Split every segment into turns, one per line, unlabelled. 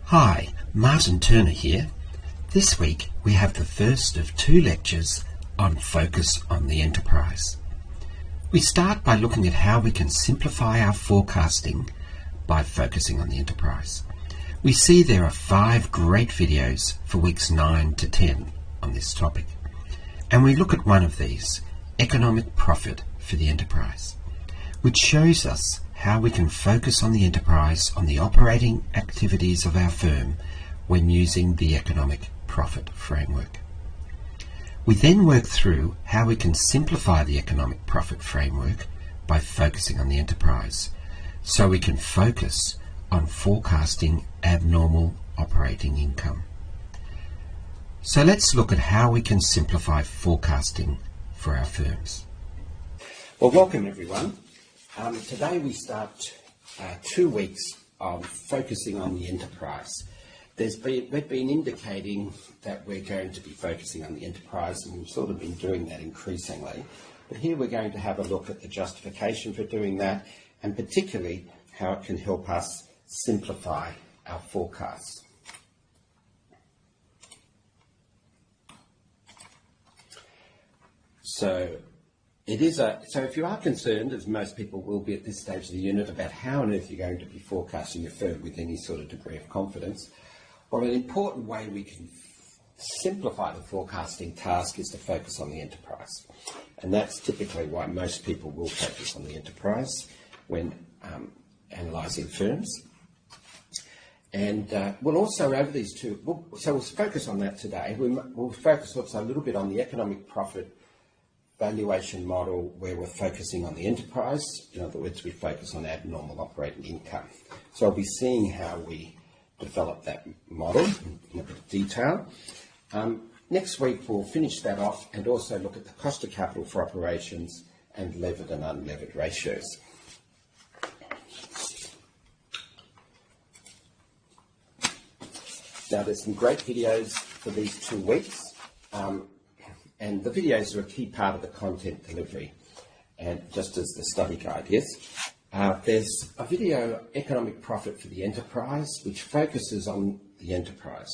Hi, Martin Turner here. This week we have the first of two lectures on focus on the enterprise. We start by looking at how we can simplify our forecasting by focusing on the enterprise. We see there are 5 great videos for weeks 9 to 10 on this topic. And we look at one of these, economic profit for the enterprise, which shows us how we can focus on the enterprise on the operating activities of our firm when using the economic profit framework. We then work through how we can simplify the economic profit framework by focusing on the enterprise, so we can focus on forecasting abnormal operating income. So let's look at how we can simplify forecasting for our firms. Well, welcome everyone. Today we start 2 weeks of focusing on the enterprise. We've been indicating that we're going to be focusing on the enterprise, and we've sort of been doing that increasingly. But here we're going to have a look at the justification for doing that, and particularly how it can help us simplify our forecasts. So if you are concerned, as most people will be at this stage of the unit, about how on earth you're going to be forecasting your firm with any sort of degree of confidence, well, an important way we can simplify the forecasting task is to focus on the enterprise. And that's typically why most people will focus on the enterprise when analysing firms. And we'll also, over these two, we'll focus on that today. We'll focus also a little bit on the economic profit valuation model, where we're focusing on the enterprise. In other words, we focus on abnormal operating income. So I'll be seeing how we develop that model in a bit of detail. Next week we'll finish that off and also look at the cost of capital for operations and levered and unlevered ratios. Now there's some great videos for these 2 weeks. And the videos are a key part of the content delivery, and just as the study guide is. There's a video, Economic Profit for the Enterprise, which focuses on the enterprise,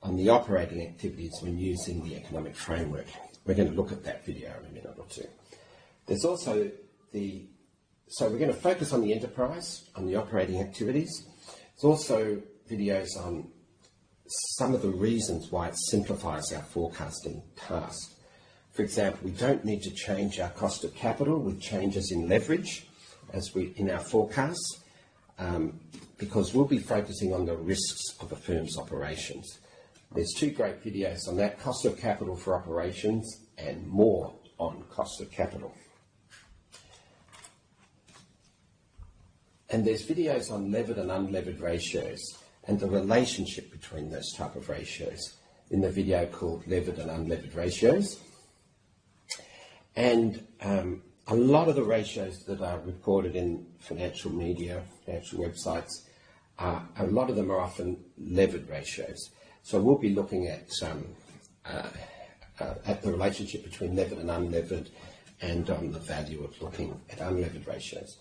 on the operating activities when using the economic framework. We're going to look at that video in a minute or two. There's also so we're going to focus on the enterprise, on the operating activities. There's also videos on some of the reasons why it simplifies our forecasting task. For example, we don't need to change our cost of capital with changes in leverage in our forecasts, because we'll be focusing on the risks of a firm's operations. There's 2 great videos on that, cost of capital for operations and more on cost of capital. And there's videos on levered and unlevered ratios and the relationship between those type of ratios in the video called Levered and Unlevered Ratios. And a lot of the ratios that are reported in financial media, financial websites, a lot of them are often levered ratios. So we'll be looking at the relationship between levered and unlevered, and on the value of looking at unlevered ratios.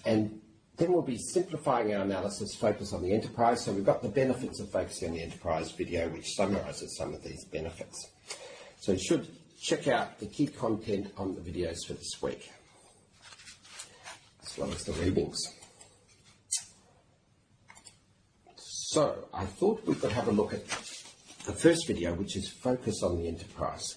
And then we'll be simplifying our analysis, focus on the enterprise. So we've got the benefits of focusing on the enterprise video, which summarises some of these benefits. So you should check out the key content on the videos for this week, as well as the readings. So I thought we could have a look at the first video, which is focus on the enterprise.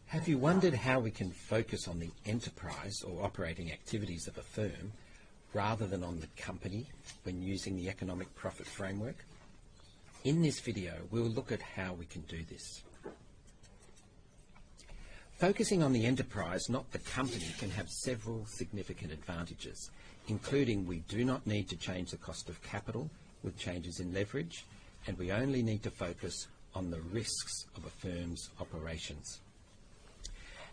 Have you wondered how we can focus on the enterprise or operating activities of a firm rather than on the company when using the economic profit framework? In this video, we'll look at how we can do this. Focusing on the enterprise, not the company, can have several significant advantages, including we do not need to change the cost of capital with changes in leverage, and we only need to focus on the risks of a firm's operations.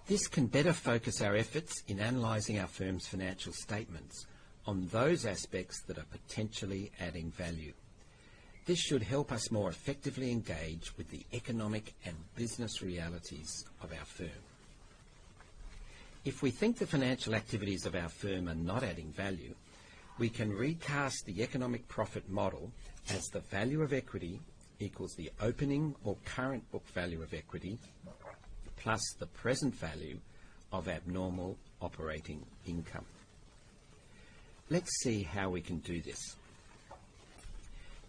This can better focus our efforts in analysing our firm's financial statements on those aspects that are potentially adding value. This should help us more effectively engage with the economic and business realities of our firm. If we think the financial activities of our firm are not adding value, we can recast the economic profit model as the value of equity equals the opening or current book value of equity plus the present value of abnormal operating income. Let's see how we can do this.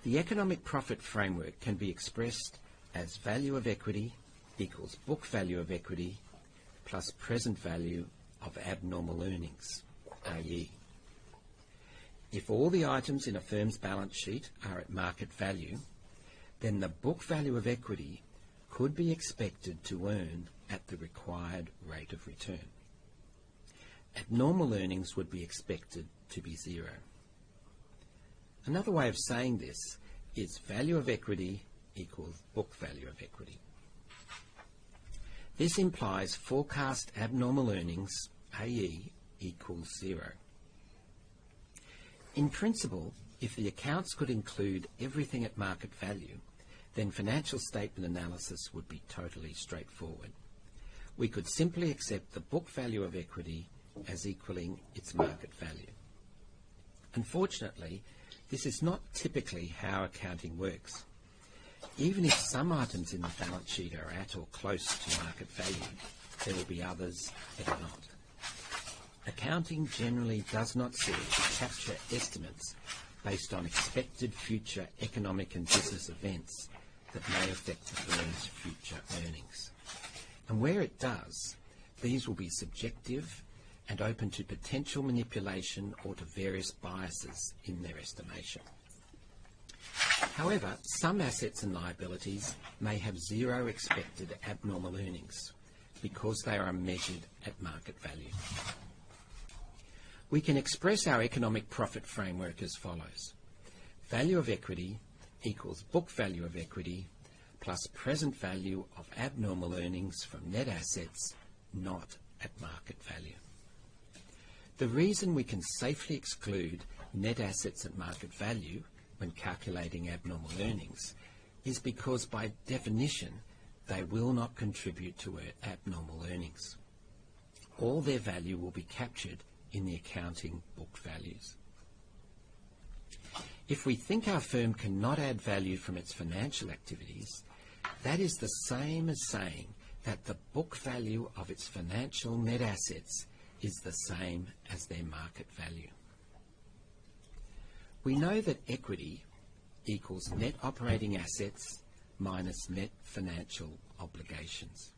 The economic profit framework can be expressed as value of equity equals book value of equity plus present value of abnormal earnings, AE. If all the items in a firm's balance sheet are at market value, then the book value of equity could be expected to earn at the required rate of return. Abnormal earnings would be expected to be zero. Another way of saying this is value of equity equals book value of equity. This implies forecast abnormal earnings, AE, equals zero. In principle, if the accounts could include everything at market value, then financial statement analysis would be totally straightforward. We could simply accept the book value of equity as equaling its market value. Unfortunately, this is not typically how accounting works. Even if some items in the balance sheet are at or close to market value, there will be others that are not. Accounting generally does not seek to capture estimates based on expected future economic and business events that may affect the firm's future earnings. And where it does, these will be subjective and open to potential manipulation or to various biases in their estimation. However, some assets and liabilities may have zero expected abnormal earnings because they are measured at market value. We can express our economic profit framework as follows. Value of equity equals book value of equity plus present value of abnormal earnings from net assets not at market value. The reason we can safely exclude net assets at market value when calculating abnormal earnings is because by definition they will not contribute to abnormal earnings. All their value will be captured in the accounting book values. If we think our firm cannot add value from its financial activities, that is the same as saying that the book value of its financial net assets is the same as their market value. We know that equity equals net operating assets minus net financial obligations.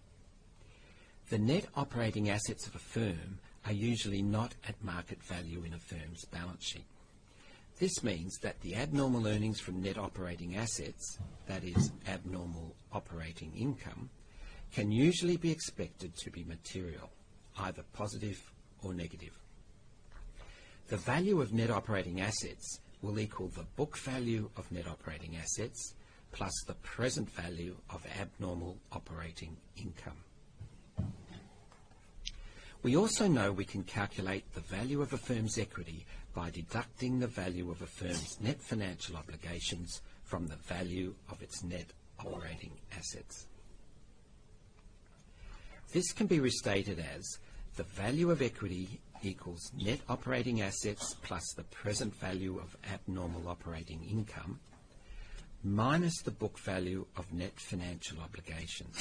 The net operating assets of a firm are usually not at market value in a firm's balance sheet. This means that the abnormal earnings from net operating assets, that is, abnormal operating income, can usually be expected to be material, either positive or negative. The value of net operating assets will equal the book value of net operating assets plus the present value of abnormal operating income. We also know we can calculate the value of a firm's equity by deducting the value of a firm's net financial obligations from the value of its net operating assets. This can be restated as the value of equity equals net operating assets plus the present value of abnormal operating income minus the book value of net financial obligations,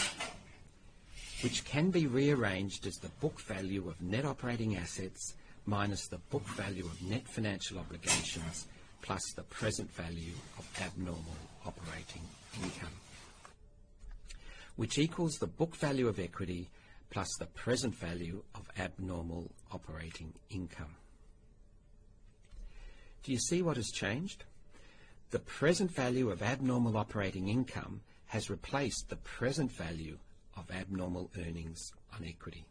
which can be rearranged as the book value of net operating assets minus the book value of net financial obligations plus the present value of abnormal operating income, which equals the book value of equity plus the present value of abnormal operating income. Do you see what has changed? The present value of abnormal operating income has replaced the present value of abnormal earnings on equity.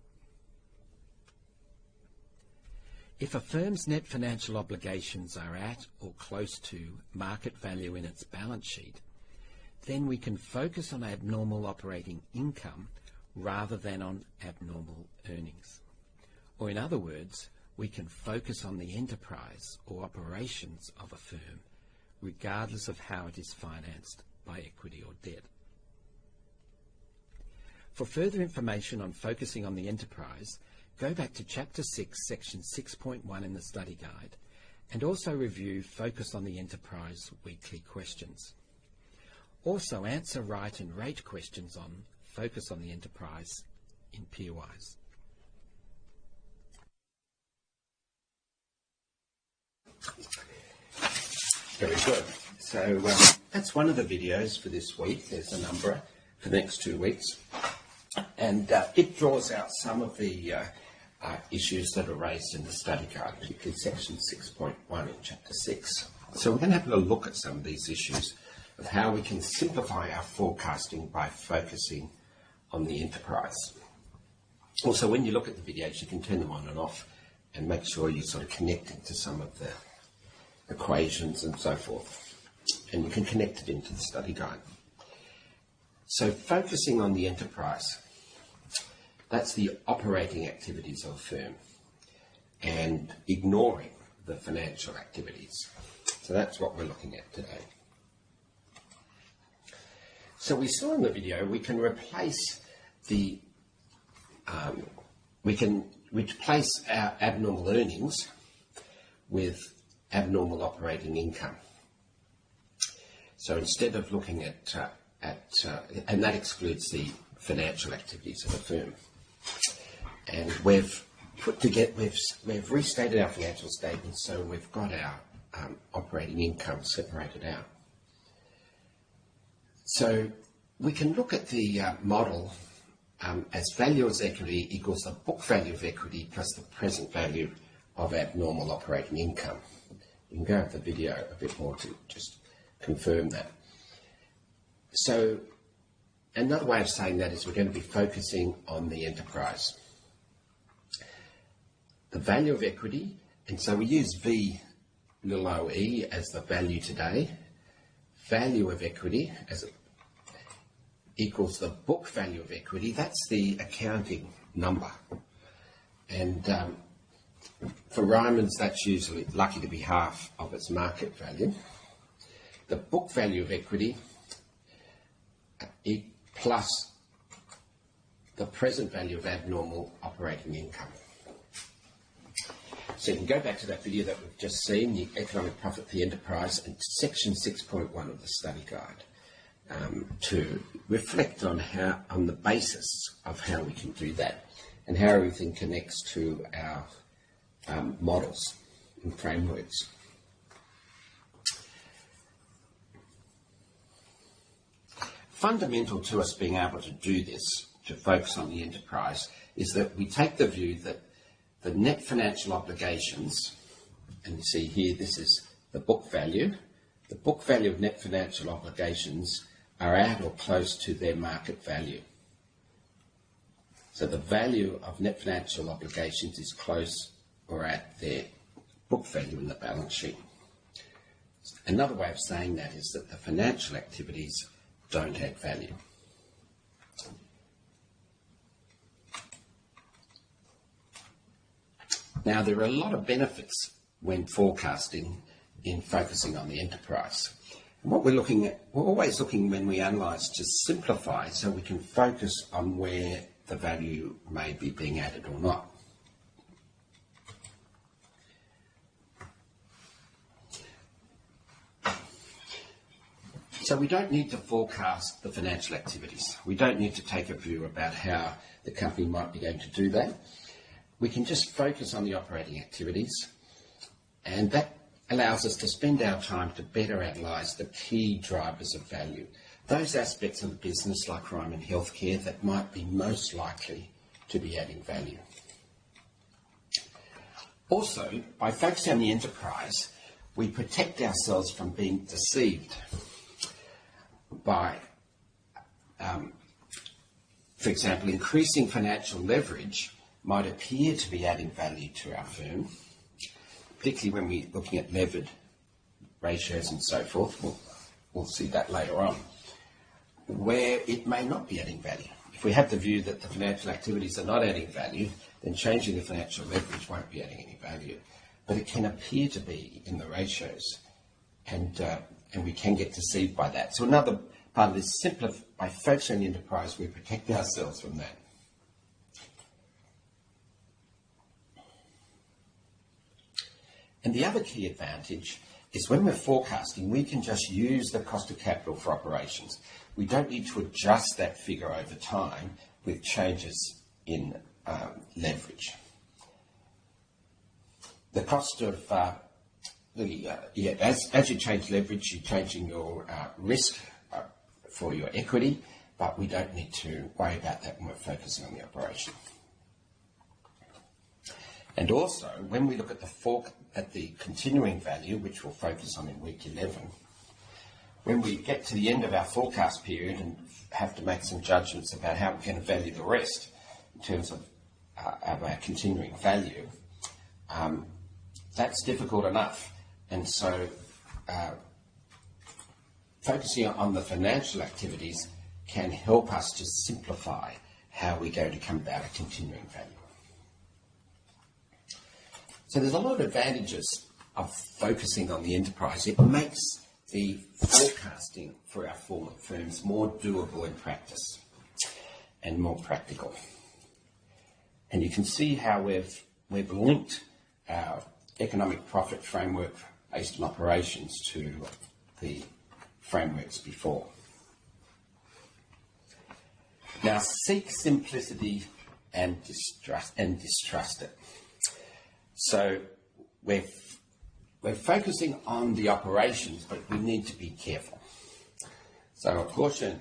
If a firm's net financial obligations are at or close to market value in its balance sheet, then we can focus on abnormal operating income rather than on abnormal earnings. Or in other words, we can focus on the enterprise or operations of a firm, regardless of how it is financed by equity or debt. For further information on focusing on the enterprise, go back to Chapter 6, Section 6.1 in the study guide and also review Focus on the Enterprise weekly questions. Also answer, write and rate questions on Focus on the Enterprise in Peerwise. Very good. So that's one of the videos for this week. There's a number for the next 2 weeks. And it draws out some of the issues that are raised in the study guide, particularly section 6.1 in chapter 6. So we're going to have a look at some of these issues of how we can simplify our forecasting by focusing on the enterprise. Also, when you look at the videos, you can turn them on and off and make sure you're sort of connecting to some of the equations and so forth. And you can connect it into the study guide. So focusing on the enterprise, that's the operating activities of a firm, and ignoring the financial activities. So that's what we're looking at today. So we saw in the video we can replace our abnormal earnings with abnormal operating income. So instead of looking at and that excludes the financial activities of a firm. And we've restated our financial statements, so we've got our operating income separated out. So we can look at the model as value as equity equals the book value of equity plus the present value of abnormal operating income. You can go over the video a bit more to just confirm that. So another way of saying that is we're going to be focusing on the enterprise. The value of equity, and so we use V little OE as the value today. Value of equity as it equals the book value of equity. That's the accounting number. And for Ryman's, that's usually lucky to be half of its market value. The book value of equity plus the present value of abnormal operating income. So you can go back to that video that we've just seen, the economic profit for the enterprise, and section 6.1 of the study guide, to reflect on the basis of how we can do that and how everything connects to our models and frameworks. Fundamental to us being able to do this, to focus on the enterprise, is that we take the view that the net financial obligations, and you see here this is the book value of net financial obligations are at or close to their market value. So the value of net financial obligations is close or at their book value in the balance sheet. Another way of saying that is that the financial activities don't add value. Now, there are a lot of benefits when forecasting in focusing on the enterprise. And what we're always looking when we analyse to simplify so we can focus on where the value may be being added or not. So we don't need to forecast the financial activities. We don't need to take a view about how the company might be going to do that. We can just focus on the operating activities, and that allows us to spend our time to better analyse the key drivers of value, those aspects of the business like Ryman Healthcare that might be most likely to be adding value. Also, by focusing on the enterprise, we protect ourselves from being deceived by, for example, increasing financial leverage might appear to be adding value to our firm, particularly when we're looking at levered ratios and so forth. We'll see that later on, where it may not be adding value. If we have the view that the financial activities are not adding value, then changing the financial leverage won't be adding any value. But it can appear to be in the ratios, and we can get deceived by that. So another part of this, by focusing on the enterprise, we protect ourselves from that. And the other key advantage is when we're forecasting, we can just use the cost of capital for operations. We don't need to adjust that figure over time with changes in leverage. The cost of as you change leverage, you're changing your risk for your equity, but we don't need to worry about that when we're focusing on the operation. And also, when we look at the continuing value, which we'll focus on in week 11, when we get to the end of our forecast period and have to make some judgments about how we're going to value the rest in terms of our continuing value, that's difficult enough. And so focusing on the financial activities can help us to simplify how we're going to come about a continuing value. So there's a lot of advantages of focusing on the enterprise. It makes the forecasting for our firms more doable in practice and more practical. And you can see how we've linked our economic profit framework based on operations to the frameworks before. Now, seek simplicity and distrust it. So we're focusing on the operations, but we need to be careful. So a caution.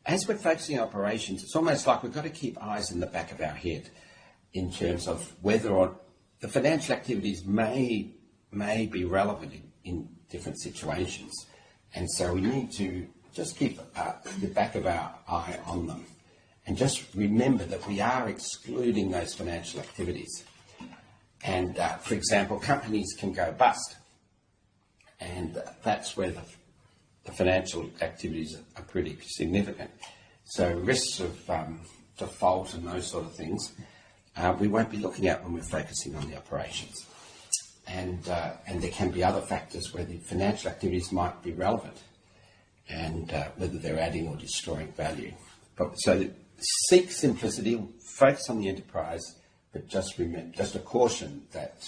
As we're focusing on operations, it's almost like we've got to keep eyes in the back of our head in terms of whether or the financial activities may be relevant in different situations. And so we need to just keep the back of our eye on them. And just remember that we are excluding those financial activities. And, for example, companies can go bust. And that's where the financial activities are pretty significant. So risks of default and those sort of things, we won't be looking at when we're focusing on the operations. And there can be other factors where the financial activities might be relevant and whether they're adding or destroying value. So seek simplicity, focus on the enterprise, but just a caution that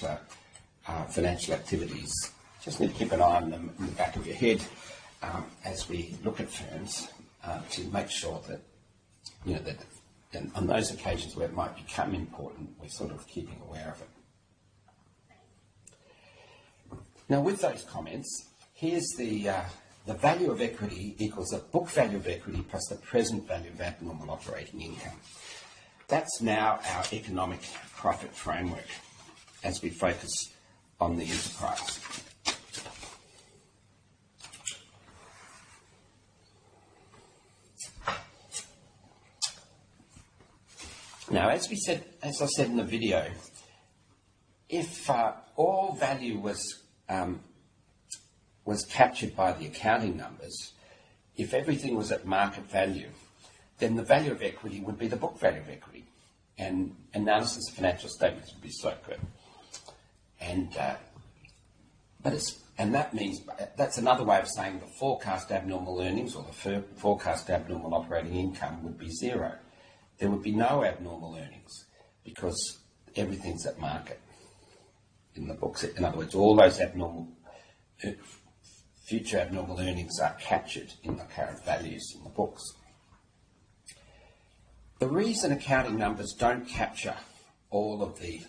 financial activities, just need to keep an eye on them in the back of your head as we look at firms to make sure that, that on those occasions where it might become important, we're sort of keeping aware of it. Now, with those comments, here's the value of equity equals the book value of equity plus the present value of abnormal operating income. That's now our economic profit framework as we focus on the enterprise. Now, as I said in the video, if all value was captured by the accounting numbers, if everything was at market value, then the value of equity would be the book value of equity, and analysis of financial statements would be so good. And that means that's another way of saying the forecast abnormal earnings or the forecast abnormal operating income would be zero. There would be no abnormal earnings because everything's at market in the books. In other words, all those future abnormal earnings are captured in the current values in the books. The reason accounting numbers don't capture all of the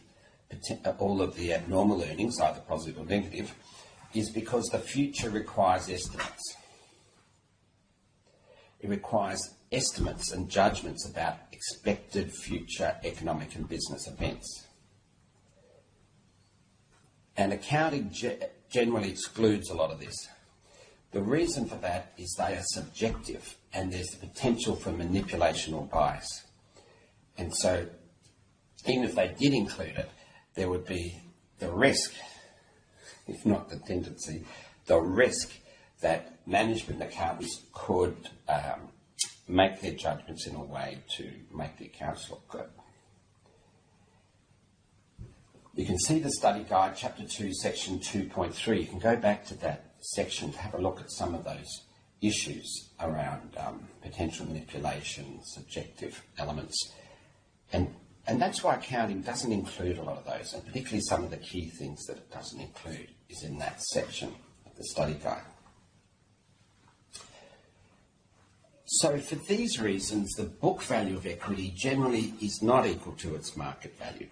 abnormal earnings, either positive or negative, is because the future requires estimates. It requires estimates and judgments about expected future economic and business events. And accounting generally excludes a lot of this. The reason for that is they are subjective and there's the potential for manipulation or bias. And so even if they did include it, there would be the risk, if not the tendency, the risk that management accountants could make their judgments in a way to make the accounts look good. You can see the study guide, Chapter 2, Section 2.3. You can go back to that section to have a look at some of those issues around potential manipulation, subjective elements. And And that's why accounting doesn't include a lot of those, and particularly some of the key things that it doesn't include is in that section of the study guide. So for these reasons, the book value of equity generally is not equal to its market value.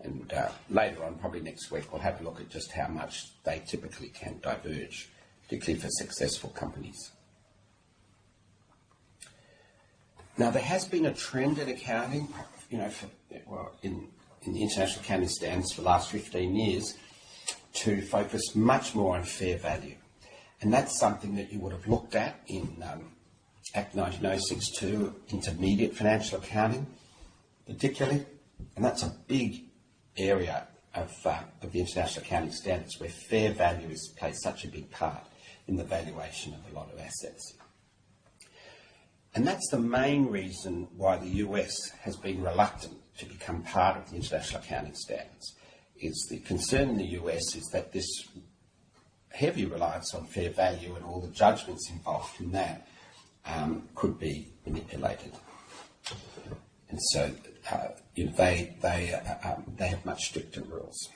And later on, probably next week, we'll have a look at just how much they typically can diverge, particularly for successful companies. Now, there has been a trend in accounting, in the international accounting standards for the last 15 years, to focus much more on fair value. And that's something that you would have looked at in Act 19062, intermediate financial accounting, particularly. And that's a big area of the international accounting standards where fair value plays such a big part in the valuation of a lot of assets. And that's the main reason why the US has been reluctant to become part of the international accounting standards. Is the concern in the US is that this heavy reliance on fair value and all the judgments involved in that could be manipulated. And so they have much stricter rules.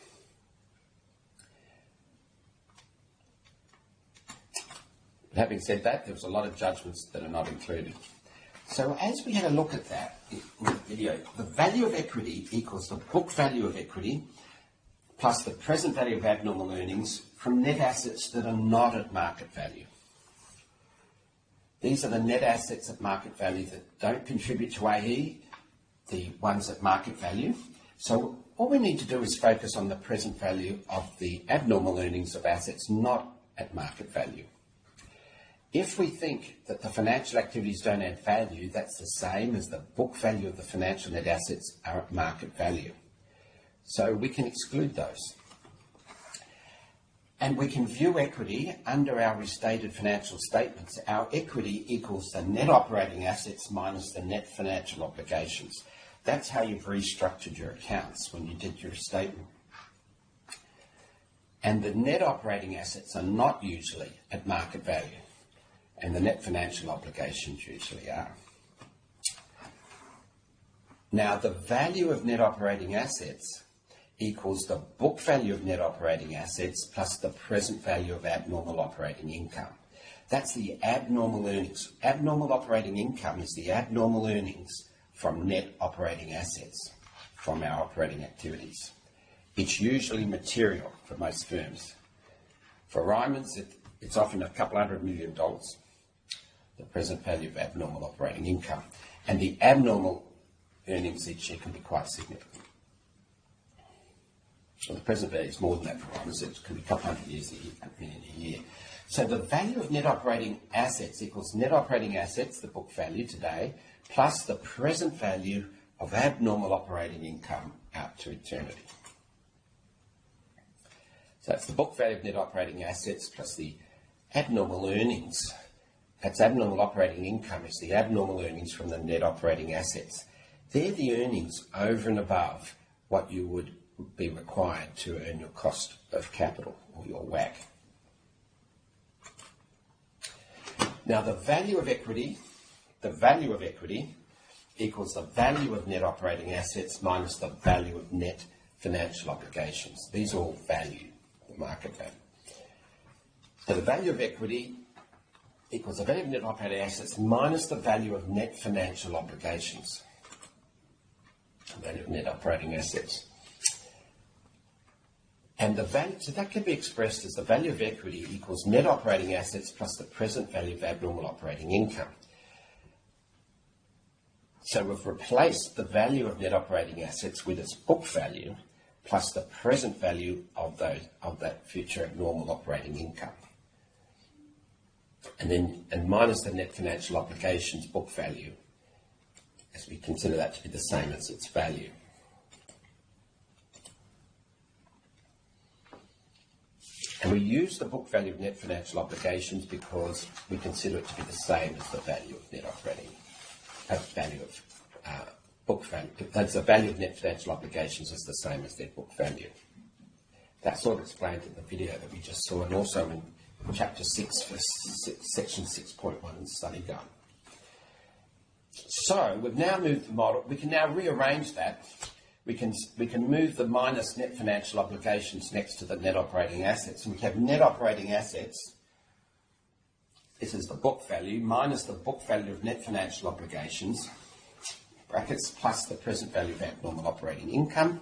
But having said that, there was a lot of judgments that are not included. So as we had a look at that in the video, the value of equity equals the book value of equity plus the present value of abnormal earnings from net assets that are not at market value. These are the net assets at market value that don't contribute to AE, the ones at market value. So all we need to do is focus on the present value of the abnormal earnings of assets not at market value. If we think that the financial activities don't add value, that's the same as the book value of the financial net assets are at market value. So we can exclude those. And we can view equity under our restated financial statements. Our equity equals the net operating assets minus the net financial obligations. That's how you've restructured your accounts when you did your statement. And the net operating assets are not usually at market value, and the net financial obligations usually are. Now, the value of net operating assets equals the book value of net operating assets plus the present value of abnormal operating income. That's the abnormal earnings. Abnormal operating income is the abnormal earnings from net operating assets from our operating activities. It's usually material for most firms. For Ryman's, it's often a couple $100 million, the present value of abnormal operating income. And the abnormal earnings each year can be quite significant. So the present value is more than that for Ryman's. It can be a couple $100 million a year. So the value of net operating assets equals net operating assets, the book value today, plus the present value of abnormal operating income out to eternity. So that's the book value of net operating assets plus the abnormal earnings. That's abnormal operating income is the abnormal earnings from the net operating assets. They're the earnings over and above what you would be required to earn your cost of capital or your WACC. Now the value of equity equals the value of net operating assets minus the value of net financial obligations. These all value, the market value. So the value of equity equals the value of net operating assets minus the value of net financial obligations. The value of net operating assets. And the value, so that can be expressed as the value of equity equals net operating assets plus the present value of abnormal operating income. So we've replaced the value of net operating assets with its book value plus the present value of that future abnormal operating income. And minus the net financial obligations book value, as we consider that to be the same as its value. And we use the book value of net financial obligations because we consider it to be the same as the value of net operating, book value. That's the value of net financial obligations is the same as their book value. That's sort of explained in the video that we just saw, and also in Chapter 6 for section 6.1 in the study guide. So we've now moved the model. We can now rearrange that. We can move the minus net financial obligations next to the net operating assets. And we have net operating assets. This is the book value minus the book value of net financial obligations, brackets, plus the present value of abnormal operating income.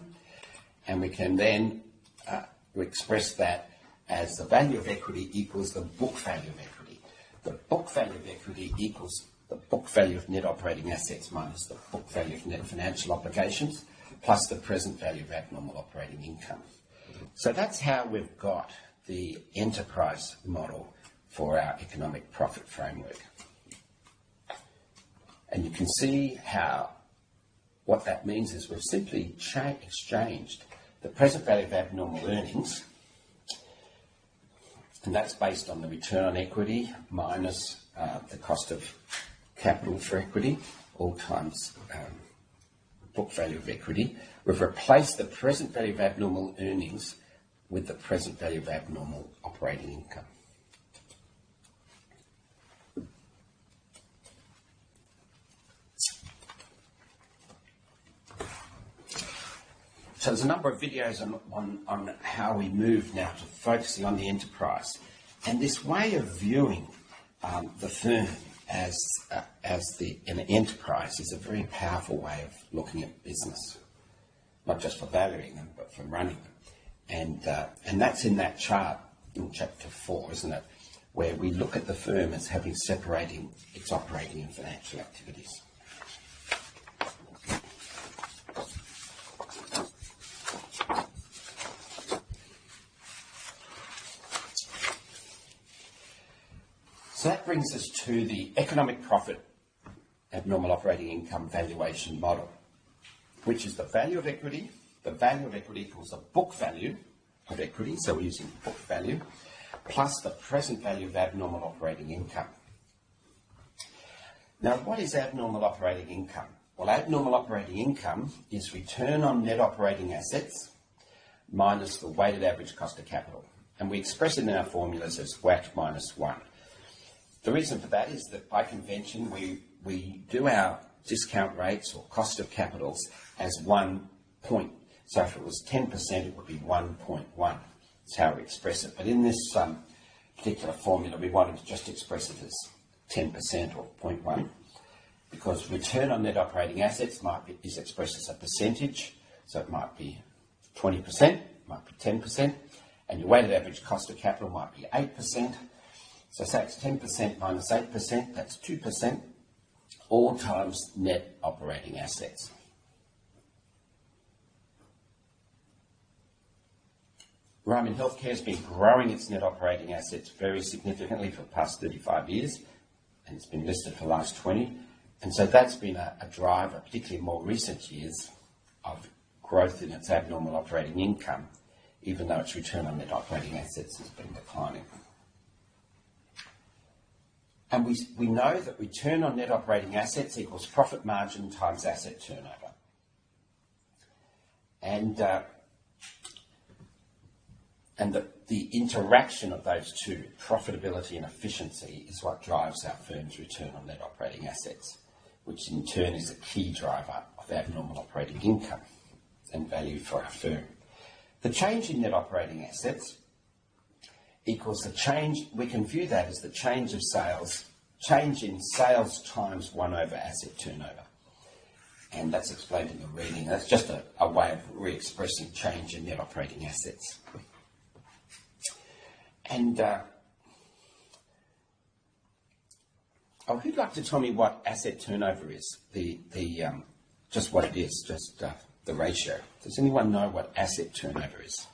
And we can then express that as the value of equity equals the book value of equity. The book value of equity equals the book value of net operating assets minus the book value of net financial obligations plus the present value of abnormal operating income. So that's how we've got the enterprise model for our economic profit framework. And you can see how what that means is we've simply exchanged the present value of abnormal earnings, and that's based on the return on equity minus the cost of capital for equity, all times book value of equity. We've replaced the present value of abnormal earnings with the present value of abnormal operating income. So there's a number of videos on how we move now to focusing on the enterprise. And this way of viewing the firm as an enterprise is a very powerful way of looking at business, not just for valuing them, but for running them. And that's in that chart in chapter 4, isn't it, where we look at the firm as having separating its operating and financial activities. So that brings us to the economic profit abnormal operating income valuation model, which is the value of equity. The value of equity equals the book value of equity, so we're using book value, plus the present value of abnormal operating income. Now, what is abnormal operating income? Well, abnormal operating income is return on net operating assets minus the weighted average cost of capital. And we express it in our formulas as WACC minus 1. The reason for that is that by convention we do our discount rates or cost of capitals as 1 point. So if it was 10%, it would be 1.1. That's how we express it. But in this particular formula, we wanted to just express it as 10% or 0.1, because return on net operating assets is expressed as a percentage. So it might be 20%, it might be 10%, and your weighted average cost of capital might be 8%. So say it's 10% minus 8%, that's 2%, all times net operating assets. Ryman Healthcare has been growing its net operating assets very significantly for the past 35 years, and it's been listed for the last 20. And so that's been a driver, particularly in more recent years, of growth in its abnormal operating income, even though its return on net operating assets has been declining. And we know that return on net operating assets equals profit margin times asset turnover. And the interaction of those two, profitability and efficiency, is what drives our firm's return on net operating assets, which in turn is a key driver of abnormal operating income and value for our firm. The change in net operating assets equals the change, we can view that as the change in sales times 1 over asset turnover. And that's explained in the reading. That's just a way of re-expressing change in net operating assets. And who'd like to tell me what asset turnover is? Just what it is, just the ratio. Does anyone know what asset turnover is?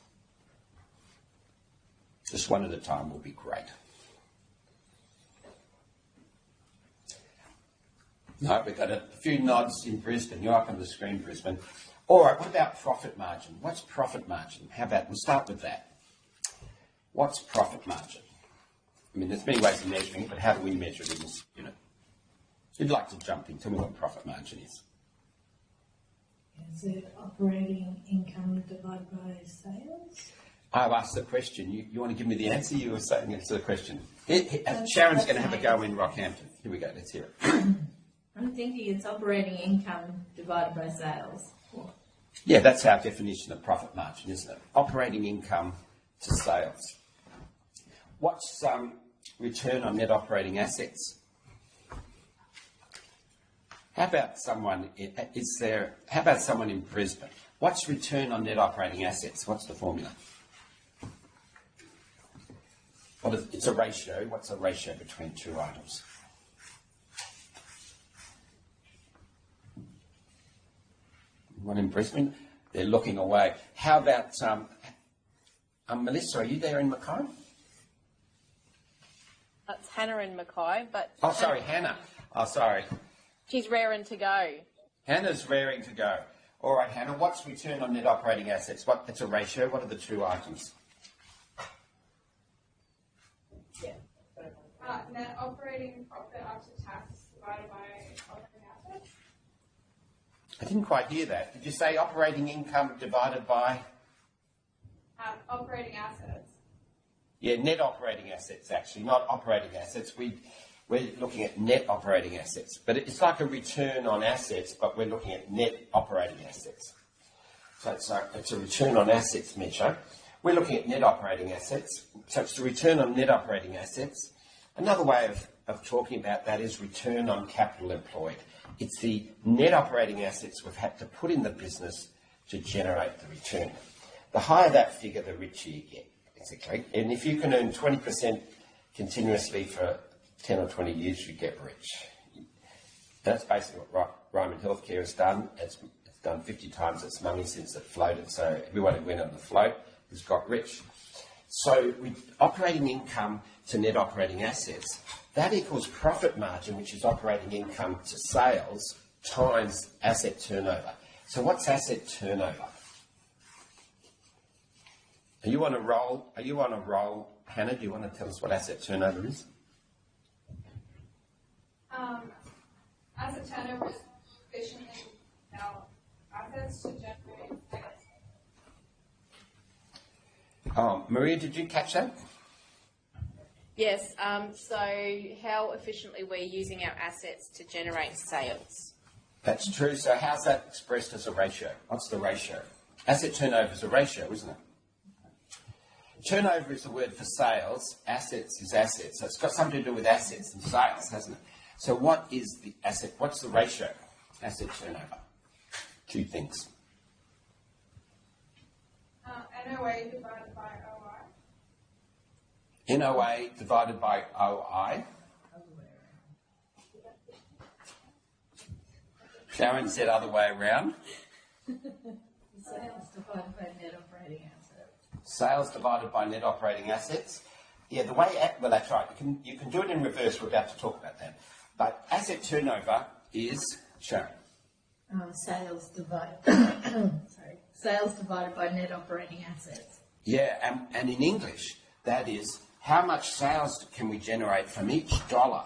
Just one at a time will be great. No, we've got a few nods in Brisbane. You're up on the screen, Brisbane. All right, what about profit margin? What's profit margin? How about, we'll start with that. What's profit margin? I mean, there's many ways of measuring it, but how do we measure it in this unit? Who'd like to jump in? Tell me what profit margin is.
Is it operating income divided by sales?
I've asked the question. You want to give me the answer? You were saying answer the question. Sharon's going to have a go in Rockhampton. Here we go. Let's hear it.
I'm thinking it's operating income divided by sales.
Yeah, that's our definition of profit margin, isn't it? Operating income to sales. What's return on net operating assets? How about someone in Brisbane? What's return on net operating assets? What's the formula? It's a ratio. What's a ratio between two items? One in Brisbane? They're looking away. How about Melissa? Are you there in Mackay?
That's Hannah in Mackay, but...
Oh, sorry, Hannah. Oh, sorry.
She's raring to go.
Hannah's raring to go. All right, Hannah, what's return on net operating assets? It's a ratio. What are the two items?
Net operating profit after tax divided by operating assets.
I didn't quite hear that. Did you say operating income divided by?
Operating assets.
Yeah, net operating assets, actually, not operating assets. We're looking at net operating assets. But it's like a return on assets, but we're looking at net operating assets. So it's a return on assets measure. We're looking at net operating assets. So it's the return on net operating assets. Another way of talking about that is return on capital employed. It's the net operating assets we've had to put in the business to generate the return. The higher that figure, the richer you get, basically. And if you can earn 20% continuously for 10 or 20 years, you get rich. That's basically what Ryman Healthcare has done. It's done 50 times its money since it floated, so everyone who went on the float has got rich. So with operating income to net operating assets, that equals profit margin, which is operating income to sales, times asset turnover. So what's asset turnover? Are you on a roll? Hannah, do you want to tell us what asset turnover is?
Asset turnover is efficiently our assets to generate sales.
Oh, Maria, did you catch that?
Yes, so how efficiently we're using our assets to generate sales.
That's true. So how's that expressed as a ratio? What's the ratio? Asset turnover is a ratio, isn't it? Turnover is the word for sales. Assets is assets. So it's got something to do with assets and sales, hasn't it? So what is the asset? What's the ratio? Asset turnover. Two things.
NOA divided by OI.
NOA divided by OI. Sharon said other way around.
Sales divided by net operating assets.
Sales divided by net operating assets. Yeah, well, that's right. You can do it in reverse. We're about to talk about that. But asset turnover is, Sharon.
Sales divided by net operating assets.
Yeah, and in English, that is how much sales can we generate from each dollar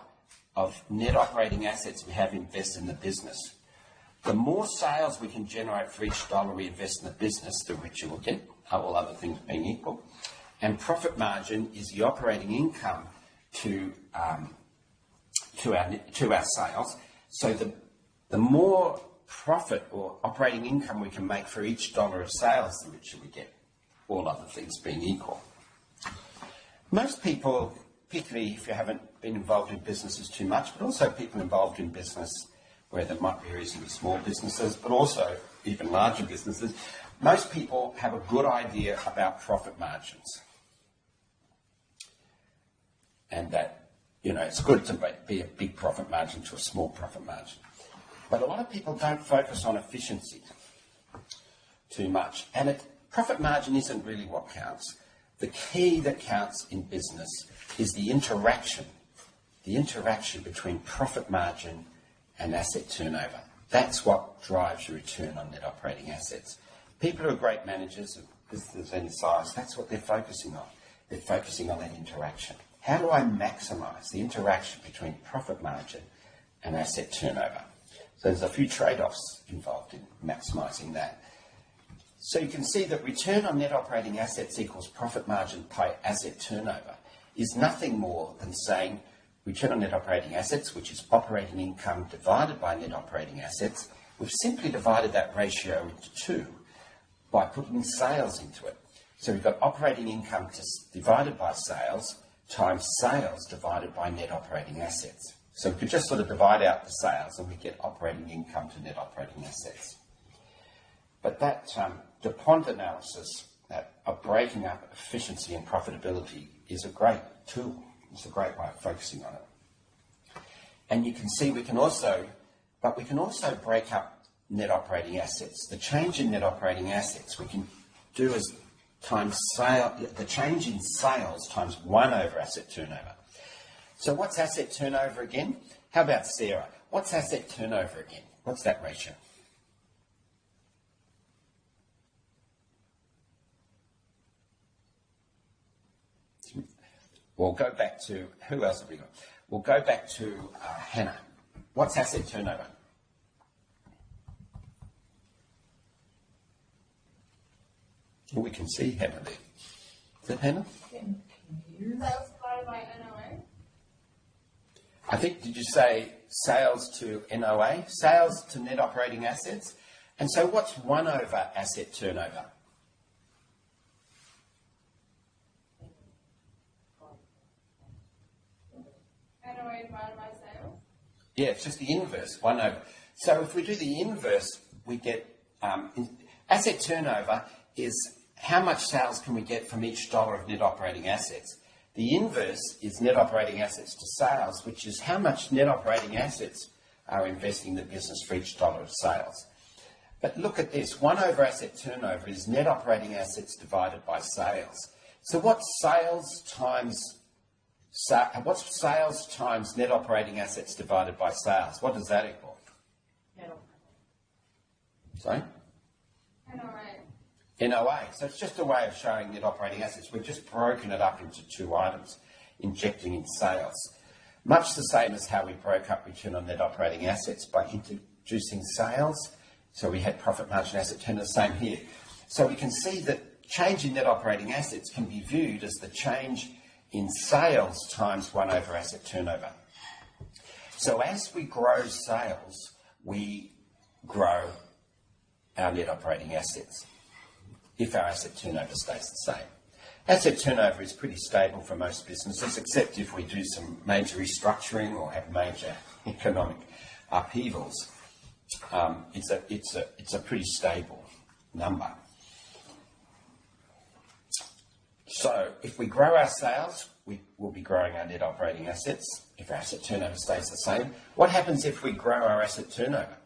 of net operating assets we have invested in the business. The more sales we can generate for each dollar we invest in the business, the richer we'll get, all other things being equal. And profit margin is the operating income to our sales. So the more profit or operating income we can make for each dollar of sales, the richer we get, all other things being equal. Most people, particularly if you haven't been involved in businesses too much, but also people involved in business where there might be reasonably small businesses, but also even larger businesses, most people have a good idea about profit margins. And that, it's good to be a big profit margin to a small profit margin. But a lot of people don't focus on efficiency too much. And profit margin isn't really what counts. The key that counts in business is the interaction between profit margin and asset turnover. That's what drives your return on net operating assets. People who are great managers of businesses any size, that's what they're focusing on. They're focusing on that interaction. How do I maximise the interaction between profit margin and asset turnover? So there's a few trade-offs involved in maximising that. So you can see that return on net operating assets equals profit margin by asset turnover is nothing more than saying return on net operating assets, which is operating income divided by net operating assets, we've simply divided that ratio into 2 by putting sales into it. So we've got operating income divided by sales times sales divided by net operating assets. So we could just sort of divide out the sales and we get operating income to net operating assets. But that DuPont analysis of breaking up efficiency and profitability is a great tool. It's a great way of focusing on it. And you can see we can also break up net operating assets. The change in net operating assets we can do as times the change in sales times 1 over asset turnover. So what's asset turnover again? How about Sarah? What's asset turnover again? What's that ratio? We'll go back to, who else have we got? We'll go back to Hannah. What's asset turnover? Well, we can see Hannah there. Is that Hannah?
Sales divided by NOA.
I think, did you say sales to NOA? Sales to net operating assets? And so what's 1 over asset turnover?
NOA divided by sales.
Yeah, it's just the inverse, 1 over. So if we do the inverse, we get asset turnover is how much sales can we get from each dollar of net operating assets. The inverse is net operating assets to sales, which is how much net operating assets are investing in the business for each dollar of sales. But look at this, 1 over asset turnover is net operating assets divided by sales. So what's sales times net operating assets divided by sales? What does that equal? Sorry? NOA. So it's just a way of showing net operating assets. We've just broken it up into 2 items, injecting in sales. Much the same as how we broke up return on net operating assets by introducing sales. So we had profit margin asset turnover, the same here. So we can see that change in net operating assets can be viewed as the change in sales times 1 over asset turnover. So as we grow sales, we grow our net operating assets if our asset turnover stays the same. Asset turnover is pretty stable for most businesses, except if we do some major restructuring or have major economic upheavals. It's a pretty stable number. So if we grow our sales, we will be growing our net operating assets if our asset turnover stays the same. What happens if we grow our asset turnover?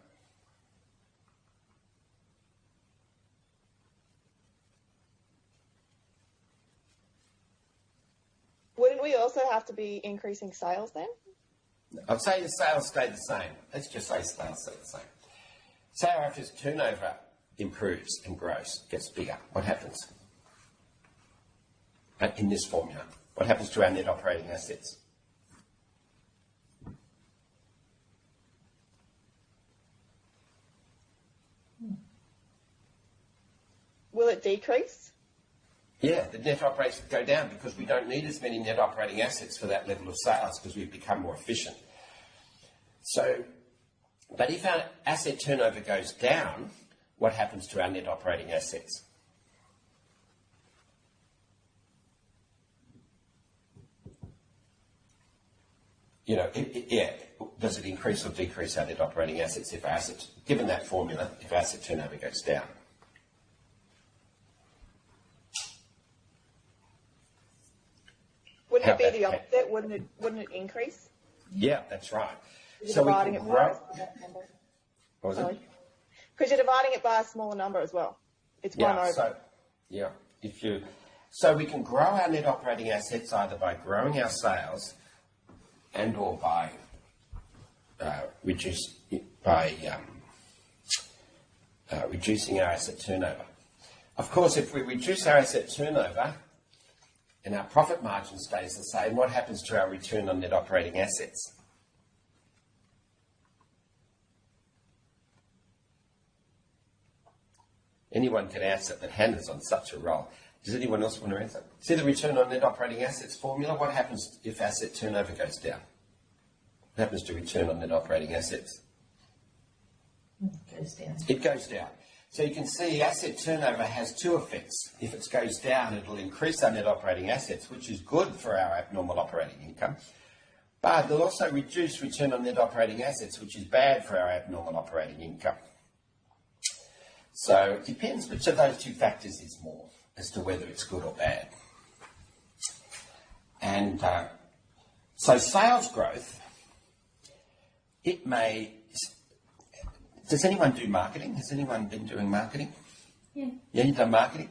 Wouldn't we also have to be increasing sales then?
I'd say the sales stay the same. Let's just say sales stay the same. Say our asset turnover improves and grows, gets bigger. What happens? In this formula, what happens to our net operating assets?
Will it decrease?
Yeah, the net operations go down because we don't need as many net operating assets for that level of sales because we've become more efficient. So, but if our asset turnover goes down, what happens to our net operating assets? Does it increase or decrease our net operating assets if our assets, given that formula, if asset turnover goes down?
Wouldn't it be the opposite? Wouldn't it increase?
Yeah, that's right.
So we can grow.
What was it?
Because you're dividing it by a smaller number as well. It's 1 over.
So we can grow our net operating assets either by growing our sales and or by reducing our asset turnover. Of course, if we reduce our asset turnover and our profit margin stays the same, what happens to our return on net operating assets? Anyone can answer, but Hannah's on such a roll. Does anyone else want to answer? See the return on net operating assets formula? What happens if asset turnover goes down? What happens to return on net operating assets?
Goes down.
It goes down. So you can see asset turnover has two effects. If it goes down, it'll increase our net operating assets, which is good for our abnormal operating income. But it'll also reduce return on net operating assets, which is bad for our abnormal operating income. So it depends which of those two factors is more as to whether it's good or bad. And so sales growth, it may... Does anyone do marketing? Has anyone been doing marketing?
Yeah.
Yeah, you've done marketing?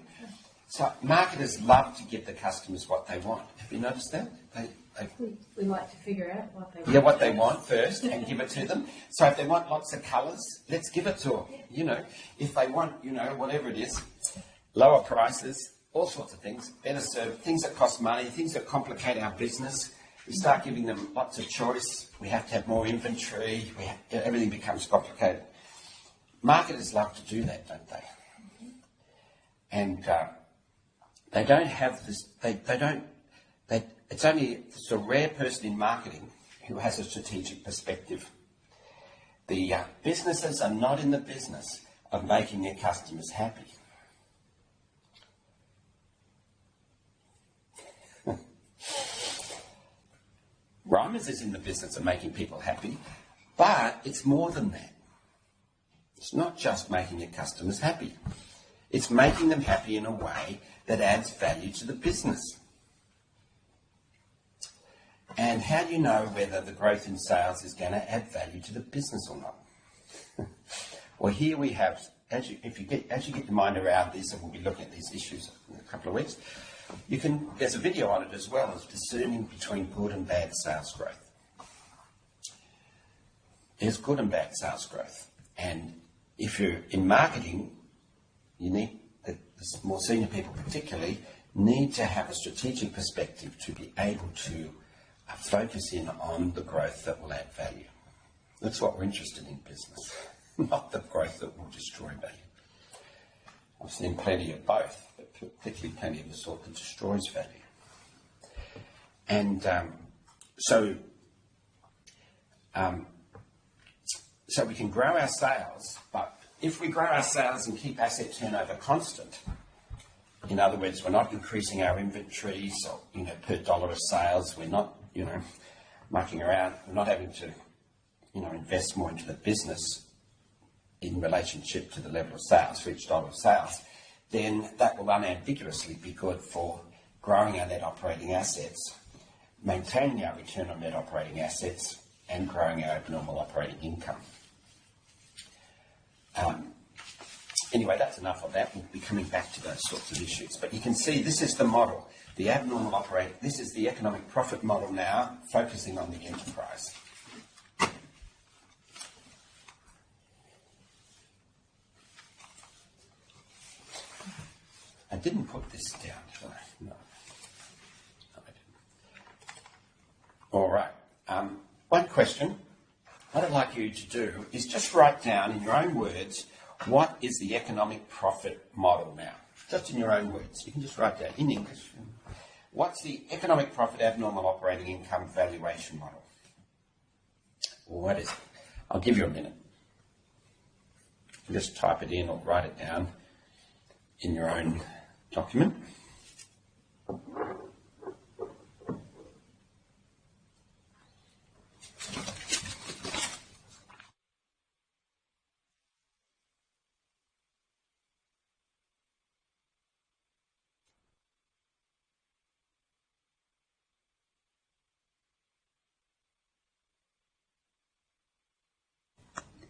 So marketers love to give the customers what they want. Have you noticed that?
We like to figure out what they want.
Yeah, what they want first and give it to them. So if they want lots of colours, let's give it to them. You know, if they want, you know, whatever it is, lower prices, all sorts of things, better service, things that cost money, things that complicate our business. We start giving them lots of choice. We have to have more inventory. Everything becomes complicated. Marketers love to do that, don't they? And they don't have this. It's a rare person in marketing who has a strategic perspective. The businesses are not in the business of making their customers happy. Rhymers is in the business of making people happy, but it's more than that. It's not just making your customers happy. It's making them happy in a way that adds value to the business. And how do you know whether the growth in sales is going to add value to the business or not? Well, here we have, as you get your mind around this, and we'll be looking at these issues in a couple of weeks, there's a video on it as well as discerning between good and bad sales growth. There's good and bad sales growth. And if you're in marketing, you need, the more senior people particularly, need to have a strategic perspective to be able to focus in on the growth that will add value. That's what we're interested in business, not the growth that will destroy value. I've seen plenty of both, but particularly plenty of the sort that destroys value. And so we can grow our sales, but if we grow our sales and keep asset turnover constant, in other words, we're not increasing our inventory, so, per dollar of sales, we're not, mucking around, we're not having to, invest more into the business in relationship to the level of sales for each dollar of sales, then that will unambiguously be good for growing our net operating assets, maintaining our return on net operating assets, and growing our abnormal operating income. Anyway, that's enough of that. We'll be coming back to those sorts of issues. But you can see this is the model, the abnormal operating. This is the economic profit model now, focusing on the enterprise. I didn't put this down, did I? No. I didn't. All right. One question. What I'd like you to do is just write down in your own words, what is the economic profit model now? Just in your own words. You can just write down in English. What's the economic profit abnormal operating income valuation model? What is it? I'll give you a minute. You can just type it in or write it down in your own document.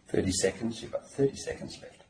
Thirty seconds. You've got 30 seconds left.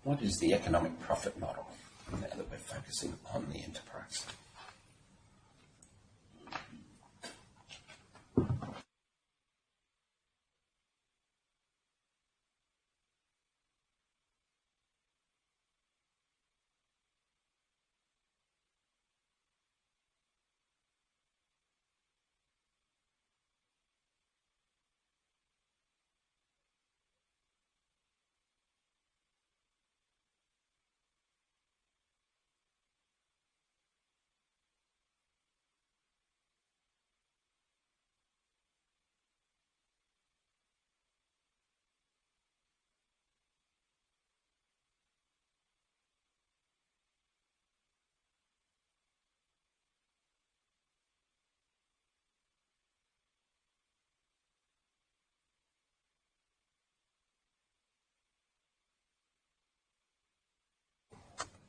What is the economic profit model now that we're focusing on the enterprise?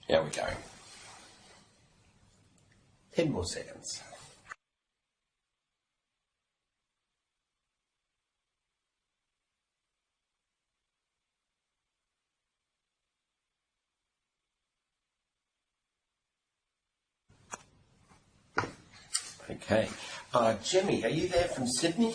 Here we go. 10 more seconds. Okay. Jimmy, are you there from Sydney?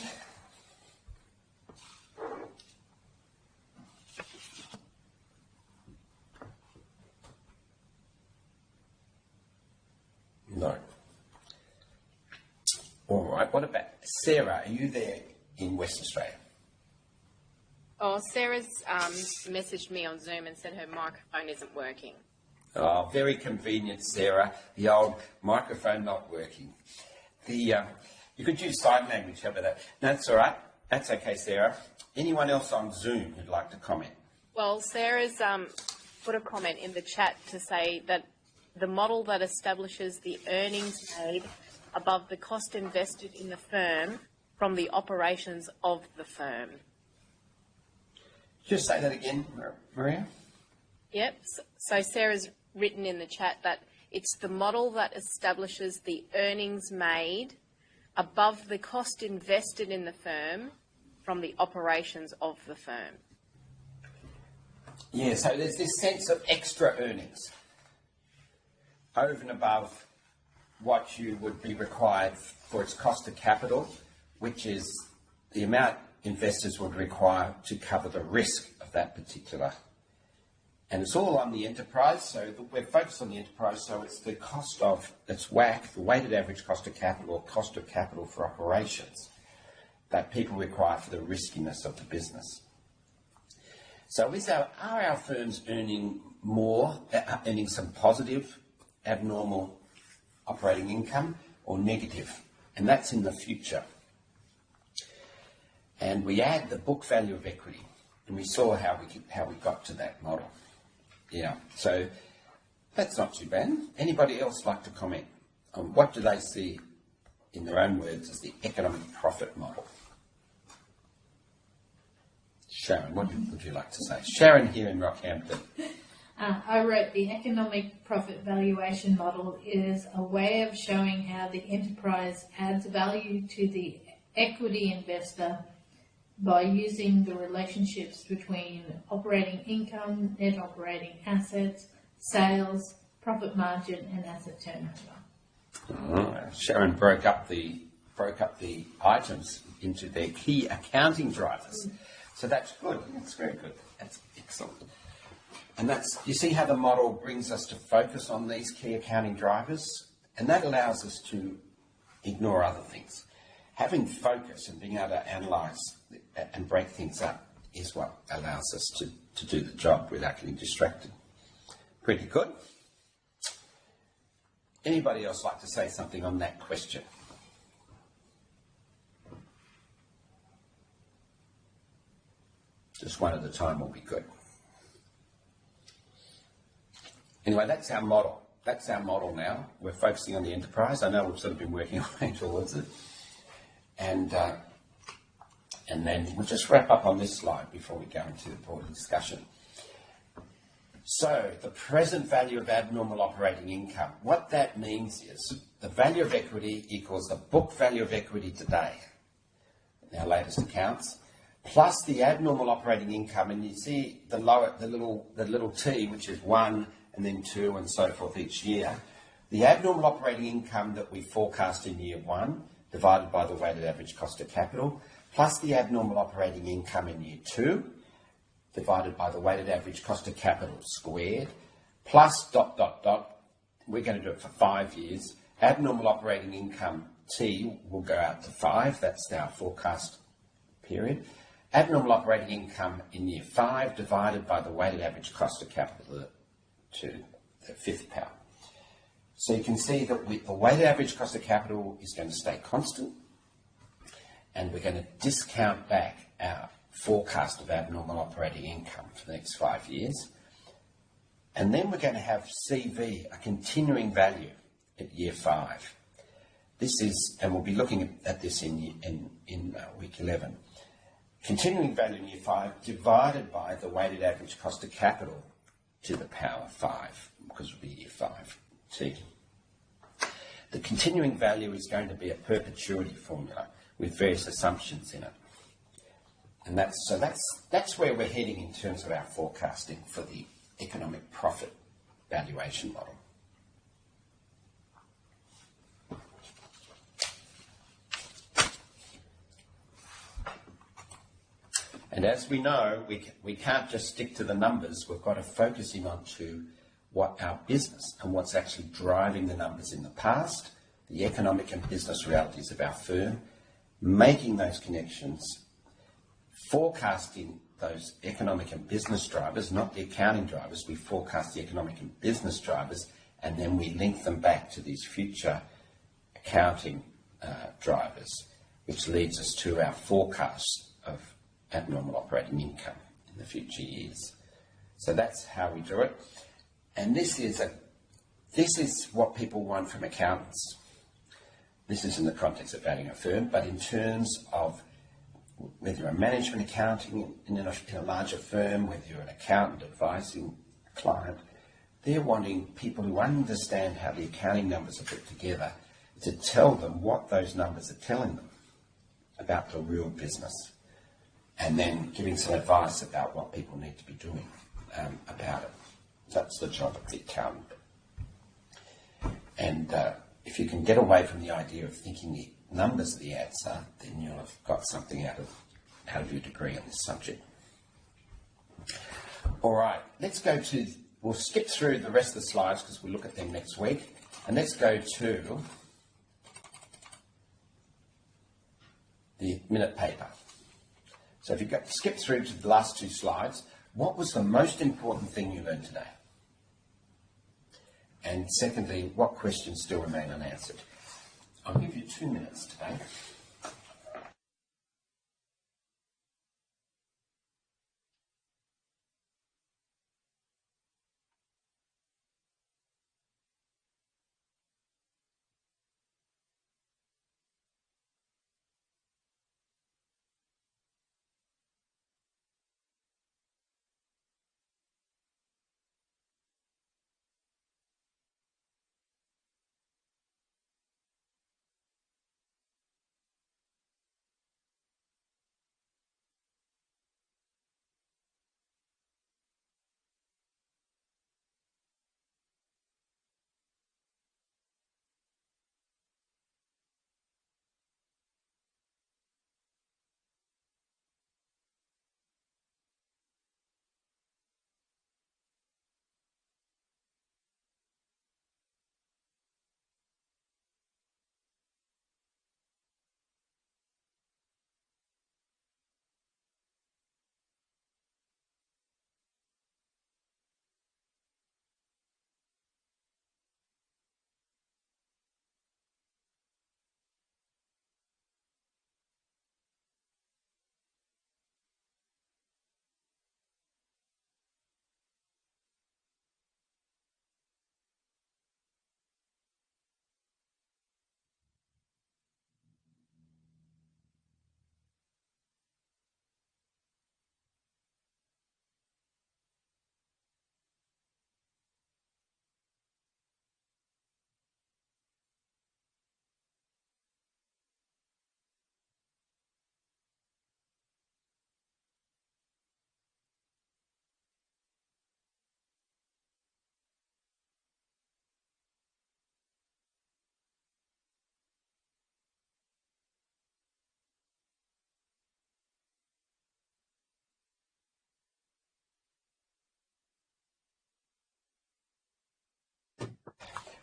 No. All right. What about Sarah? Are you there in West Australia?
Oh, Sarah's messaged me on Zoom and said her microphone isn't working.
Oh, very convenient, Sarah. The old microphone not working. You could use sign language. How about that? No, that's all right. That's okay, Sarah. Anyone else on Zoom who'd like to comment?
Well, Sarah's put a comment in the chat to say that the model that establishes the earnings made above the cost invested in the firm from the operations of the firm.
Just say that again, Maria.
Yep. So Sarah's written in the chat that it's the model that establishes the earnings made above the cost invested in the firm from the operations of the firm.
Yeah, so there's this sense of extra earnings over and above what you would be required for its cost of capital, which is the amount investors would require to cover the risk of that particular. And it's all on the enterprise, so we're focused on the enterprise, so it's the cost of, it's WACC, the weighted average cost of capital, or cost of capital for operations, that people require for the riskiness of the business. So are our firms earning more, earning some positive, abnormal operating income, or negative? And that's in the future. And we add the book value of equity, and we saw how we got to that model. Yeah, so that's not too bad. Anybody else like to comment on what do they see, in their own words, as the economic profit model? Sharon, what would you like to say? Sharon here in Rockhampton.
I wrote the economic profit valuation model is a way of showing how the enterprise adds value to the equity investor by using the relationships between operating income, net operating assets, sales, profit margin, and asset turnover.
Sharon broke up the items into their key accounting drivers. So that's good. That's very good. That's excellent. And you see how the model brings us to focus on these key accounting drivers, and that allows us to ignore other things. Having focus and being able to analyse and break things up is what allows us to do the job without getting distracted. Pretty good. Anybody else like to say something on that question? Just one at a time will be good. Anyway, that's our model. That's our model now. We're focusing on the enterprise. I know we've sort of been working our way towards it. And then we'll just wrap up on this slide before we go into the broader discussion. So, the present value of abnormal operating income. What that means is the value of equity equals the book value of equity today, in our latest accounts, plus the abnormal operating income. And you see the little t, which is 1 and then 2 and so forth each year. The abnormal operating income that we forecast in year 1 divided by the weighted average cost of capital, plus the abnormal operating income in year 2, divided by the weighted average cost of capital squared, plus ... We're going to do it for 5 years. Abnormal operating income T will go out to 5. That's our forecast period. Abnormal operating income in year 5 divided by the weighted average cost of capital to the 5th power. So you can see that the weighted average cost of capital is going to stay constant, and we're going to discount back our forecast of abnormal operating income for the next 5 years. And then we're going to have CV, a continuing value, at year 5. This is, and we'll be looking at this in week 11. Continuing value in year 5 divided by the weighted average cost of capital to the power 5, because it will be year 5. See? The continuing value is going to be a perpetuity formula with various assumptions in it. And that's where we're heading in terms of our forecasting for the economic profit valuation model. And as we know, we can't just stick to the numbers. We've got to focus in on to what our business and what's actually driving the numbers in the past, the economic and business realities of our firm, making those connections, forecasting those economic and business drivers, not the accounting drivers. We forecast the economic and business drivers, and then we link them back to these future accounting drivers, which leads us to our forecast of abnormal operating income in the future years. So that's how we do it. And this is what people want from accountants. This is in the context of valuing a firm, but in terms of whether you're a management accounting in a larger firm, whether you're an accountant advising a client, they're wanting people who understand how the accounting numbers are put together to tell them what those numbers are telling them about the real business, and then giving some advice about what people need to be doing about it. That's the job of the accountant. And if you can get away from the idea of thinking the numbers are the answer, then you'll have got something out of your degree on this subject. All right, we'll skip through the rest of the slides because we'll look at them next week. And let's go to the minute paper. So if you skip through to the last 2 slides, what was the most important thing you learned today? And secondly, what questions still remain unanswered? I'll give you 2 minutes today.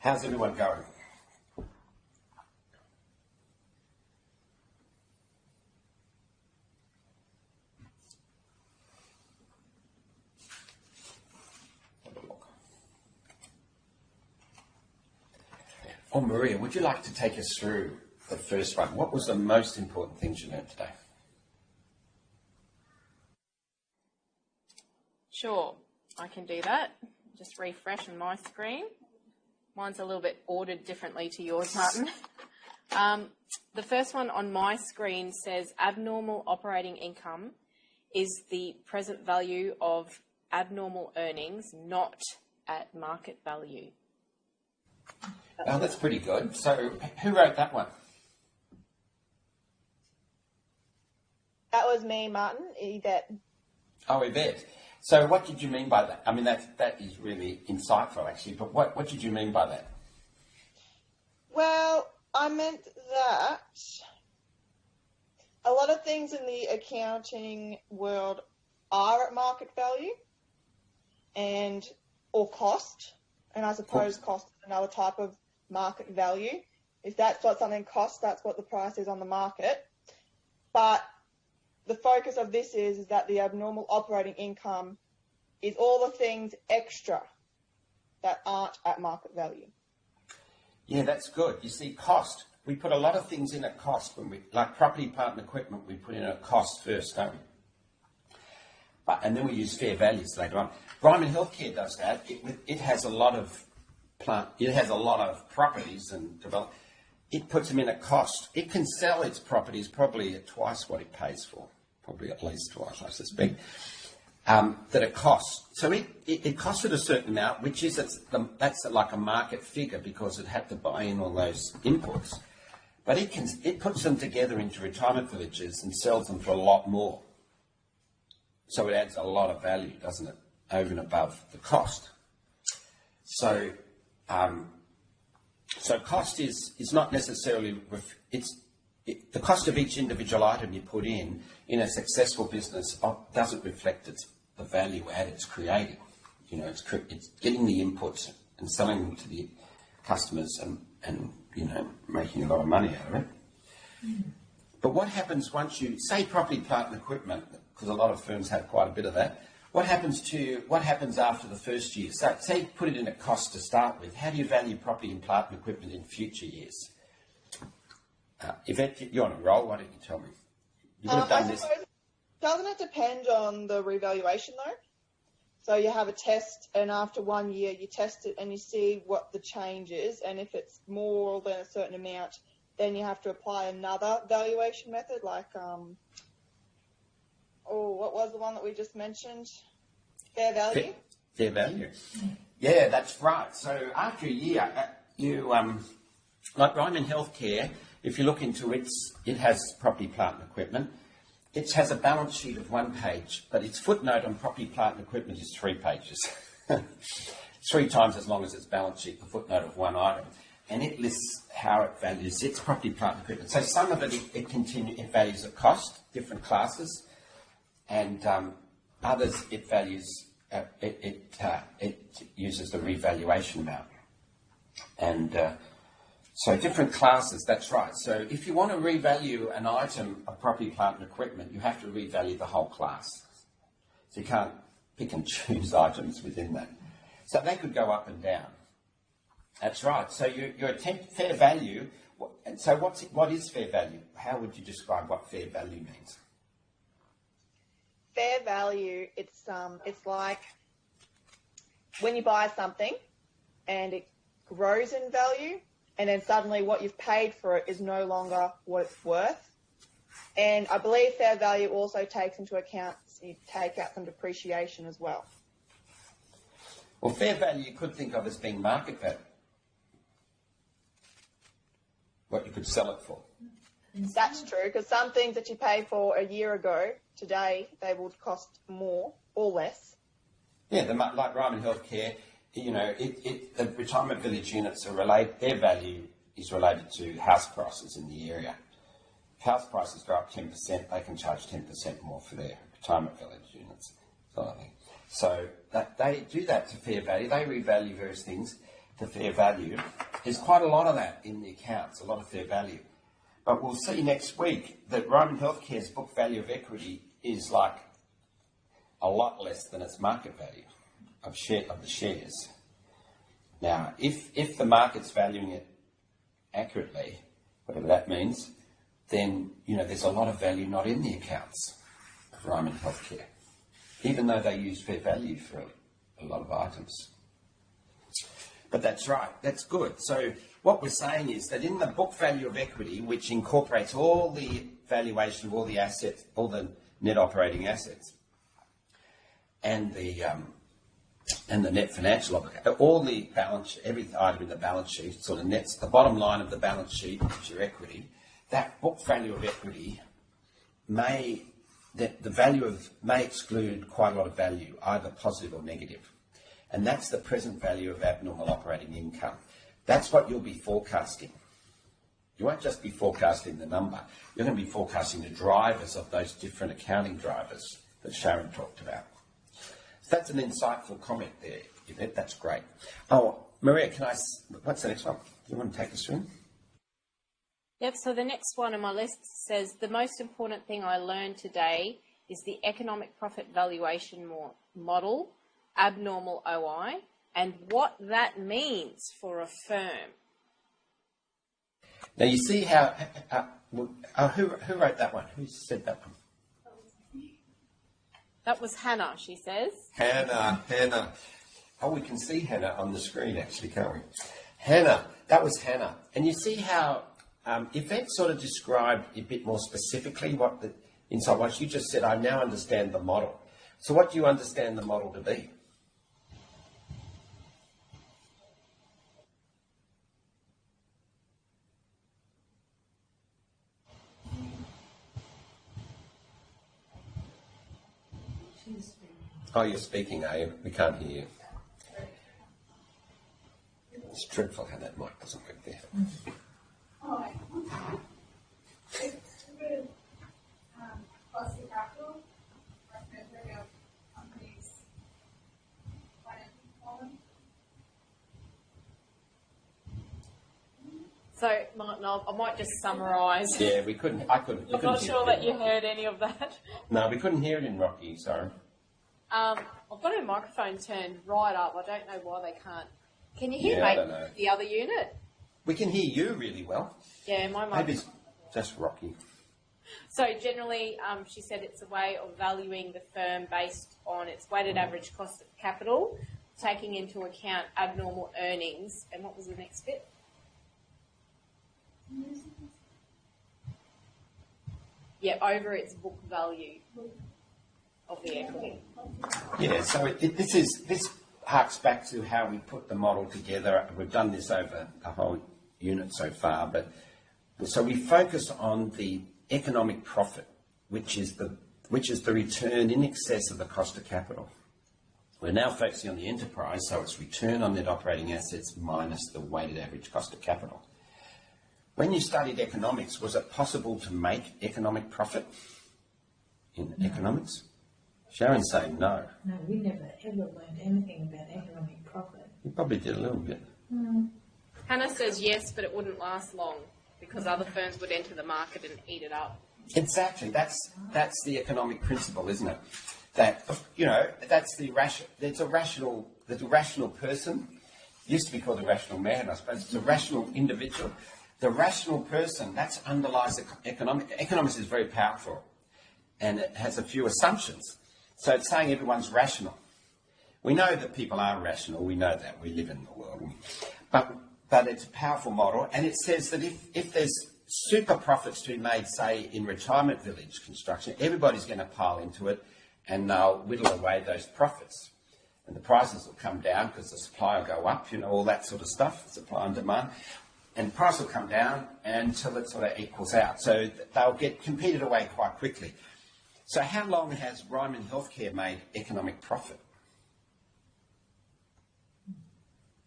How's everyone going? Oh, Maria, would you like to take us through the first one? What was the most important things you learned today?
Sure, I can do that. Just refresh on my screen. Mine's a little bit ordered differently to yours, Martin. The first one on my screen says abnormal operating income is the present value of abnormal earnings, not at market value.
Oh, that's pretty good. So who wrote that one?
That was me, Martin, Yvette.
Oh, Yvette. So what did you mean by that? I mean, that is really insightful, actually, but what did you mean by that?
Well, I meant that a lot of things in the accounting world are at market value or cost, and I suppose cost is another type of market value. If that's what something costs, that's what the price is on the market. But the focus of this is that the abnormal operating income is all the things extra that aren't at market value.
Yeah, that's good. You see, cost. We put a lot of things in at cost like property, plant and equipment, we put in at cost first, don't we? And then we use fair values later on. Ryman Healthcare does that. It has a lot of properties and develop. It puts them in at cost. It can sell its properties probably at twice what it pays for, probably at least twice, I suspect. That it costs. So it costed a certain amount, which is that's like a market figure because it had to buy in all those inputs. But it puts them together into retirement villages and sells them for a lot more. So it adds a lot of value, doesn't it, over and above the cost. So cost is not necessarily the cost of each individual item you put in a successful business doesn't reflect the value add it's creating. You know, it's getting the inputs and selling them to the customers and making a lot of money out of it. Mm. But what happens once you say property, plant and equipment, because a lot of firms have quite a bit of that. What happens after the first year? So say you put it in at cost to start with. How do you value property and plant and equipment in future years? Yvette, you're on a roll. Why don't you tell me? You would have done this.
Doesn't it depend on the revaluation though? So you have a test, and after 1 year you test it and you see what the change is, and if it's more than a certain amount, then you have to apply another valuation method, like what was the one that we just mentioned? Fair value.
Fair value. Yeah, that's right. So after a year, like Ryman Healthcare, if you look into it has property, plant and equipment. It has a balance sheet of 1 page, but its footnote on property, plant and equipment is 3 pages. 3 times as long as its balance sheet, the footnote of 1 item. And it lists how it values its property, plant and equipment. So some of it values at cost, different classes, and others it values, it uses the revaluation amount. And so different classes, that's right. So if you want to revalue an item of property, plant and equipment, you have to revalue the whole class. So you can't pick and choose items within that. So they could go up and down. That's right. So your fair value, and so what is fair value? How would you describe what fair value means?
Fair value, it's like when you buy something and it grows in value, and then suddenly what you've paid for it is no longer what it's worth. And I believe fair value also takes into account, you take out some depreciation as well.
Well, fair value you could think of as being market value. What you could sell it for.
That's true, because some things that you paid for a year ago, today, they will cost more or less.
Yeah, like Ryman Healthcare, the retirement village units are related, their value is related to house prices in the area. If house prices go up 10%, they can charge 10% more for their retirement village units. So they do that to fair value. They revalue various things to fair value. There's quite a lot of that in the accounts, a lot of fair value. But we'll see next week that Ryman Healthcare's book value of equity is like a lot less than its market value of the shares. Now, if the market's valuing it accurately, whatever that means, then there's a lot of value not in the accounts of Ryman Healthcare, even though they use fair value for a lot of items. But that's right, that's good. So what we're saying is that in the book value of equity, which incorporates all the valuation of all the assets, all the net operating assets, and the net financial obligation, all the balance, every item in the balance sheet sort of nets the bottom line of the balance sheet, which is your equity. That book value of equity may exclude quite a lot of value, either positive or negative. And that's the present value of abnormal operating income. That's what you'll be forecasting. You won't just be forecasting the number. You're going to be forecasting the drivers of those different accounting drivers that Sharon talked about. So that's an insightful comment there, Yvette. That's great. Oh, Maria, what's the next one? Do you want to take us through?
Yep, so the next one on my list says, the most important thing I learned today is the economic profit valuation model, abnormal OI, and what that means for a firm.
Now you see how, who wrote that one? Who said that one?
That was Hannah, she says.
Hannah. Oh, we can see Hannah on the screen actually, can't we? Hannah, that was Hannah. And you see how Yvette sort of described a bit more specifically what the insight was. You just said, I now understand the model. So what do you understand the model to be? Oh, you're speaking, are you? We can't hear you. It's dreadful how that mic doesn't work there.
It's with cost of capital, or measuring of companies' financial performance.
So, Martin, I might just summarise.
Yeah, I couldn't.
I'm not sure that you heard any of that.
No, we couldn't hear it in Rocky, sorry.
I've got her microphone turned right up. I don't know why they can't. Can you hear
I don't know.
the other unit?
We can hear you really well.
Yeah, my
Maybe
mic.
it's just Rocky.
So generally, she said it's a way of valuing the firm based on its weighted average cost of capital, taking into account abnormal earnings. And what was the next bit? Yeah, over its book value of the equity.
Yeah, so this harks back to how we put the model together. We've done this over a whole unit so far, but so we focus on the economic profit, which is the return in excess of the cost of capital. We're now focusing on the enterprise, so it's return on net operating assets minus the weighted average cost of capital. When you studied economics, was it possible to make economic profit in economics? Sharon's saying no.
No, we never ever learned anything about economic profit.
You probably did a little bit.
Hannah says yes, but it wouldn't last long because other firms would enter the market and eat it up.
Exactly. That's the economic principle, isn't it? That, that's the rational person. Used to be called the rational man, I suppose. It's a rational individual. The rational person, that underlies economics. Economics is very powerful, and it has a few assumptions. So it's saying everyone's rational. We know that people are rational. We know that. We live in the world. But it's a powerful model, and it says that if there's super profits to be made, say, in retirement village construction, everybody's going to pile into it, and they'll whittle away those profits. And the prices will come down because the supply will go up, all that sort of stuff, supply and demand. And the price will come down until it sort of equals out. So they'll get competed away quite quickly. So how long has Ryman Healthcare made economic profit?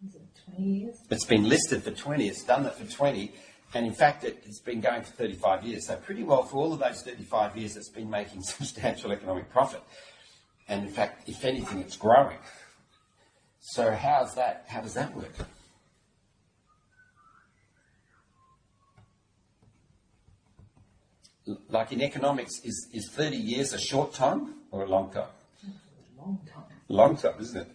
Is it 20 years?
It's been listed for 20. It's done it for 20. And in fact, it's been going for 35 years. So pretty well for all of those 35 years, it's been making substantial economic profit. And in fact, if anything, it's growing. So how does that work? Like in economics, is 30 years a short time or a long time?
Long time.
Long time, isn't it?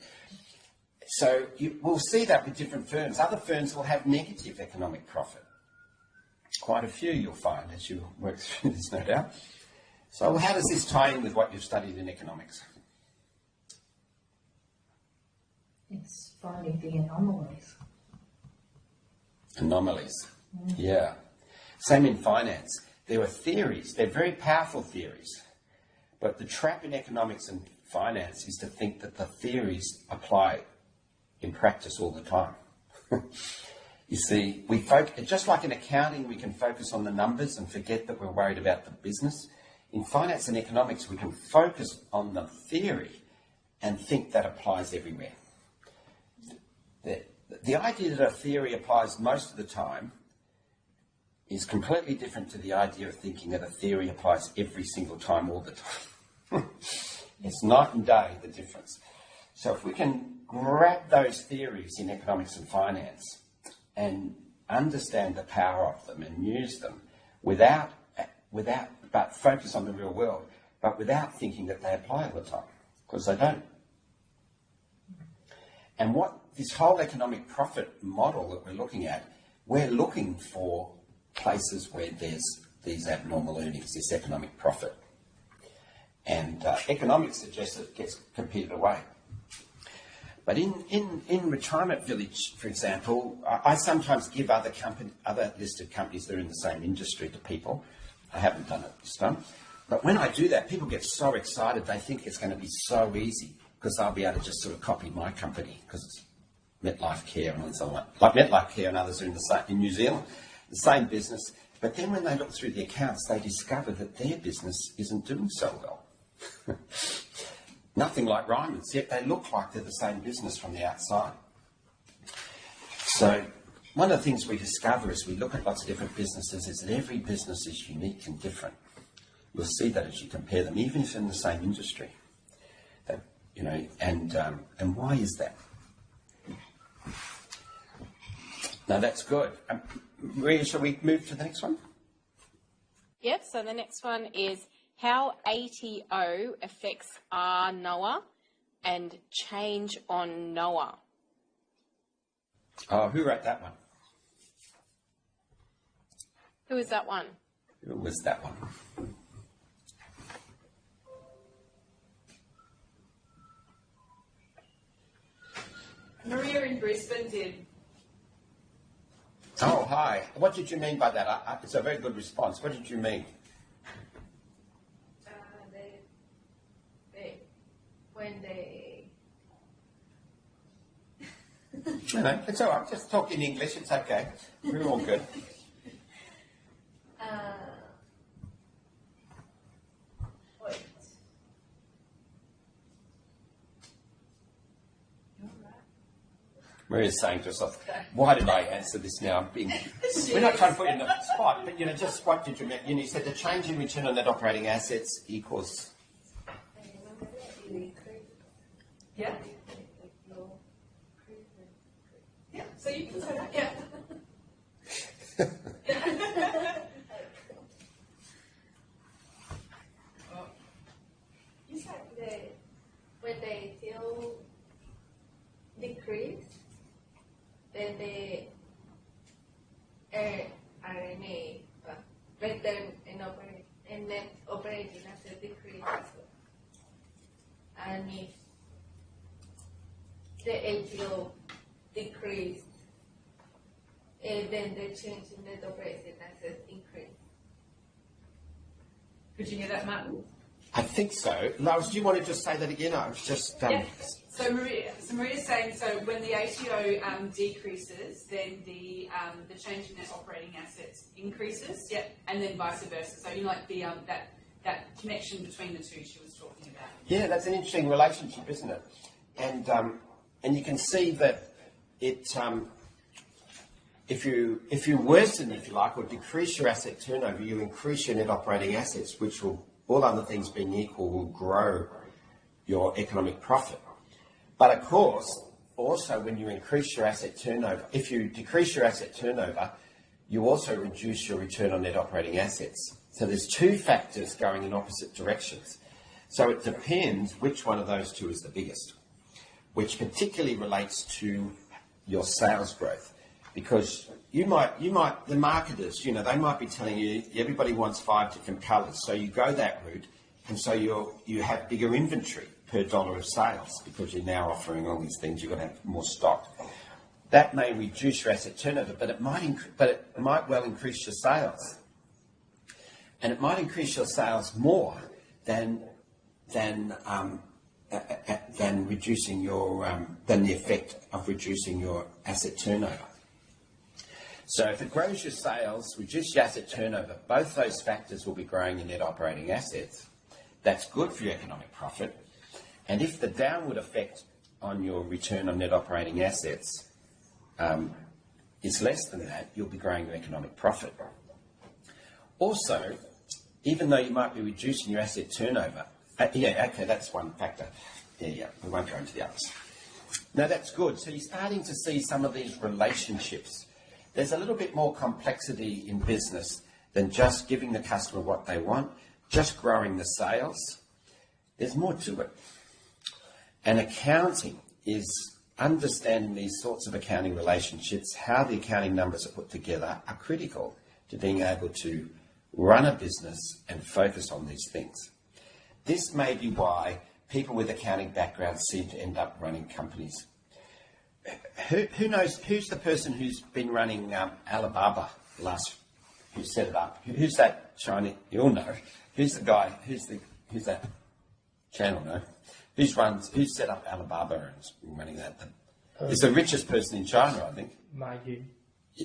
So we'll see that with different firms. Other firms will have negative economic profit. Quite a few you'll find as you work through this, no doubt. So how does this tie in with what you've studied in economics?
It's finding the anomalies.
Anomalies. Yeah. Same in finance. There were theories. They're very powerful theories. But the trap in economics and finance is to think that the theories apply in practice all the time. You see, just like in accounting, we can focus on the numbers and forget that we're worried about the business. In finance and economics, we can focus on the theory and think that applies everywhere. The idea that a theory applies most of the time is completely different to the idea of thinking that a theory applies every single time, all the time. It's night and day, the difference. So if we can grab those theories in economics and finance and understand the power of them and use them but focus on the real world, but without thinking that they apply all the time, because they don't. And what this whole economic profit model that we're looking for places where there's these abnormal earnings, this economic profit. And economics suggests it gets competed away. But in Retirement Village, for example, I sometimes give other listed companies that are in the same industry to people. I haven't done it this time. But when I do that, people get so excited, they think it's going to be so easy because I'll be able to just sort of copy my company because it's MetLife Care and so on. Like MetLife Care and others are in New Zealand, the same business. But then when they look through the accounts, they discover that their business isn't doing so well. Nothing like Ryman's, yet they look like they're the same business from the outside. So one of the things we discover as we look at lots of different businesses is that every business is unique and different. You'll see that as you compare them, even if in the same industry. And why is that? Now that's good. Maria, shall we move to the next one?
Yep, so the next one is how ATO affects RNOA and change on NOA.
Oh, who wrote that one?
Who is that one?
Who was that one?
Maria in Brisbane did.
Oh, hi. What did you mean by that? It's a very good response. What did you mean? No, it's all right. Just talk in English. It's okay. We're all good.
Wait.
Maria's saying to herself, why did I answer this now? We're not trying to put you in the spot, but, just what did you mean? You said the change in return on net operating assets equals...
Yeah. Yeah, so you can say that, yeah.
You said when they still decrease, then the RNA return and net operating asset decrease as well. And if the ATO decreased, then the change in net operating assets increased.
Could you hear that, Martin?
I think so. Lois, do you want to just say that again? I was just...
Yeah. So Maria's saying, so when the ATO decreases, then the change in net operating assets increases. Yep. And then vice versa. So like the that connection between the two she was talking about.
Yeah, that's an interesting relationship, isn't it? And you can see that it if you worsen, if you like, or decrease your asset turnover, you increase your net operating assets, which will, all other things being equal, will grow your economic profit. But of course, also when you increase your asset turnover, if you decrease your asset turnover, you also reduce your return on net operating assets. So there's two factors going in opposite directions. So it depends which one of those two is the biggest, which particularly relates to your sales growth. Because the marketers, they might be telling you everybody wants 5 different colours, so you go that route, and so you have bigger inventory per dollar of sales because you're now offering all these things. You've got to have more stock. That may reduce your asset turnover, but it might well increase your sales, and it might increase your sales more than than reducing your than the effect of reducing your asset turnover. So if it grows your sales, reduce your asset turnover, both those factors will be growing your net operating assets. That's good for your economic profit. And if the downward effect on your return on net operating assets is less than that, you'll be growing your economic profit. Also, even though you might be reducing your asset turnover, that's one factor. We won't go into the others. No, that's good. So you're starting to see some of these relationships. There's a little bit more complexity in business than just giving the customer what they want, just growing the sales. There's more to it. And accounting is understanding these sorts of accounting relationships, how the accounting numbers are put together, are critical to being able to run a business and focus on these things. This may be why people with accounting backgrounds seem to end up running companies. Who knows, who's the person who's been running Alibaba who set it up? Who's that Chinese? You'll know. Who's the guy? Who's that channel? No. Who's set up Alibaba and has been running that? It's the richest person in China, I think.
Ma Yun.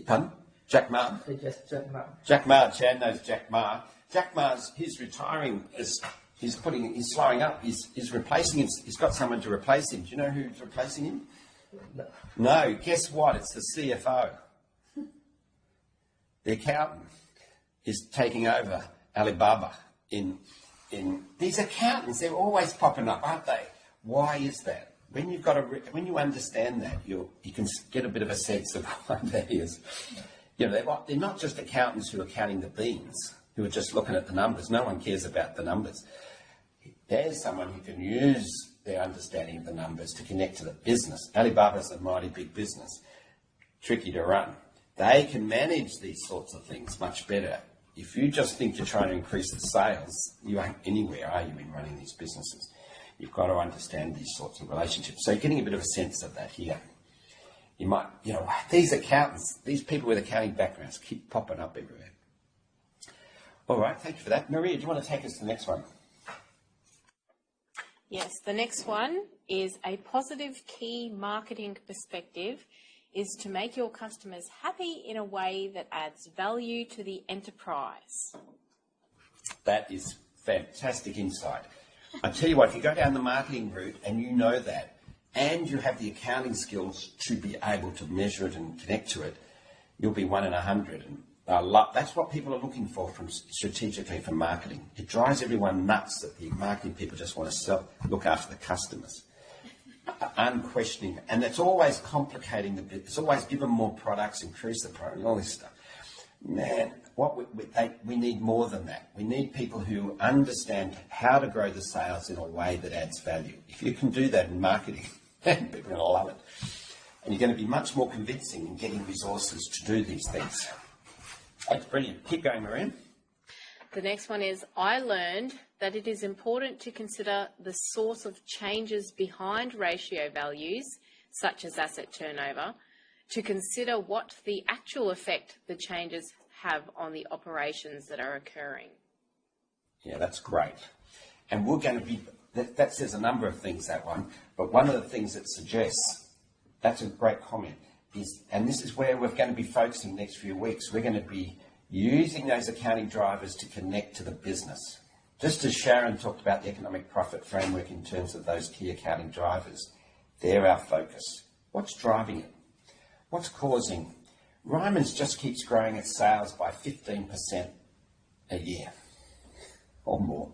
Pardon? Jack Ma.
Yes, Jack Ma.
Jack Ma. Chan knows Jack Ma. Jack Ma's he's retiring. He's slowing up. He's replacing him. He's got someone to replace him. Do you know who's replacing him? No. Guess what? It's the CFO. The accountant is taking over Alibaba in these accountants. They're always popping up, aren't they? Why is that? When you understand that, you can get a bit of a sense of why that is. They're not just accountants who are counting the beans, who are just looking at the numbers. No one cares about the numbers. There's someone who can use their understanding of the numbers to connect to the business. Alibaba's a mighty big business, tricky to run. They can manage these sorts of things much better. If you just think you're trying to increase the sales, you ain't anywhere, are you, in running these businesses? You've got to understand these sorts of relationships. So you're getting a bit of a sense of that here. You might, these accountants, these people with accounting backgrounds keep popping up everywhere. All right, thank you for that. Maria, do you want to take us to the next one?
Yes, the next one is a positive key marketing perspective is to make your customers happy in a way that adds value to the enterprise.
That is fantastic insight. I tell you what, if you go down the marketing route and you know that, and you have the accounting skills to be able to measure it and connect to it, you'll be 1 in 100. And that's what people are looking for strategically from marketing. It drives everyone nuts that the marketing people just want to look after the customers. Unquestioning. And that's always complicating the bit. It's always give them more products, increase the product, and all this stuff. Man, we need more than that. We need people who understand how to grow the sales in a way that adds value. If you can do that in marketing, people are going to love it. And you're going to be much more convincing in getting resources to do these things. That's brilliant. Keep going, Maria.
The next one is, I learned that it is important to consider the source of changes behind ratio values, such as asset turnover, to consider what the actual effect the changes have on the operations that are occurring.
Yeah, that's great. And we're going to be, that says a number of things, that one, but one of the things it suggests, that's a great comment, is, and this is where we're going to be focusing next few weeks, we're going to be using those accounting drivers to connect to the business. Just as Sharon talked about the economic profit framework in terms of those key accounting drivers, they're our focus. What's driving it? What's causing? Ryman's just keeps growing its sales by 15% a year or more,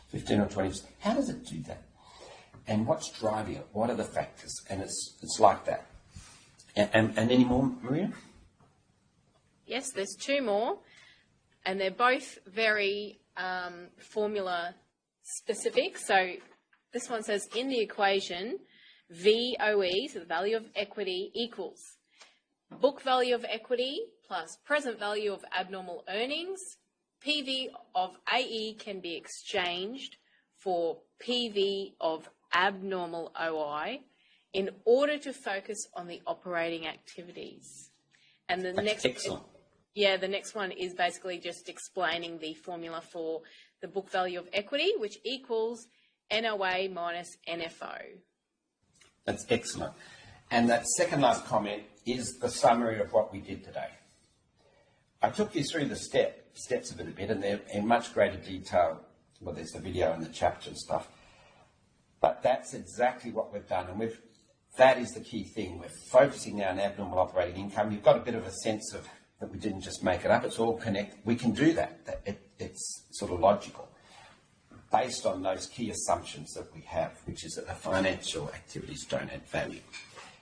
15 or 20%. How does it do that? And what's driving it? What are the factors? And it's like that. And any more, Maria?
Yes, there's 2 more, and they're both very formula specific. So this one says, in the equation, VOE, so the value of equity, equals book value of equity plus present value of abnormal earnings. PV of AE can be exchanged for PV of abnormal OI in order to focus on the operating activities. And the next,
excellent.
The next one is basically just explaining the formula for the book value of equity, which equals NOA minus NFO.
That's excellent. And that second last comment is the summary of what we did today. I took you through the steps of it a bit, and they're in much greater detail. Well, there's the video and the chapter and stuff. But that's exactly what we've done, and that is the key thing. We're focusing now on abnormal operating income. You've got a bit of a sense of that we didn't just make it up. It's all connected. We can do that. It's sort of logical, based on those key assumptions that we have, which is that the financial activities don't add value.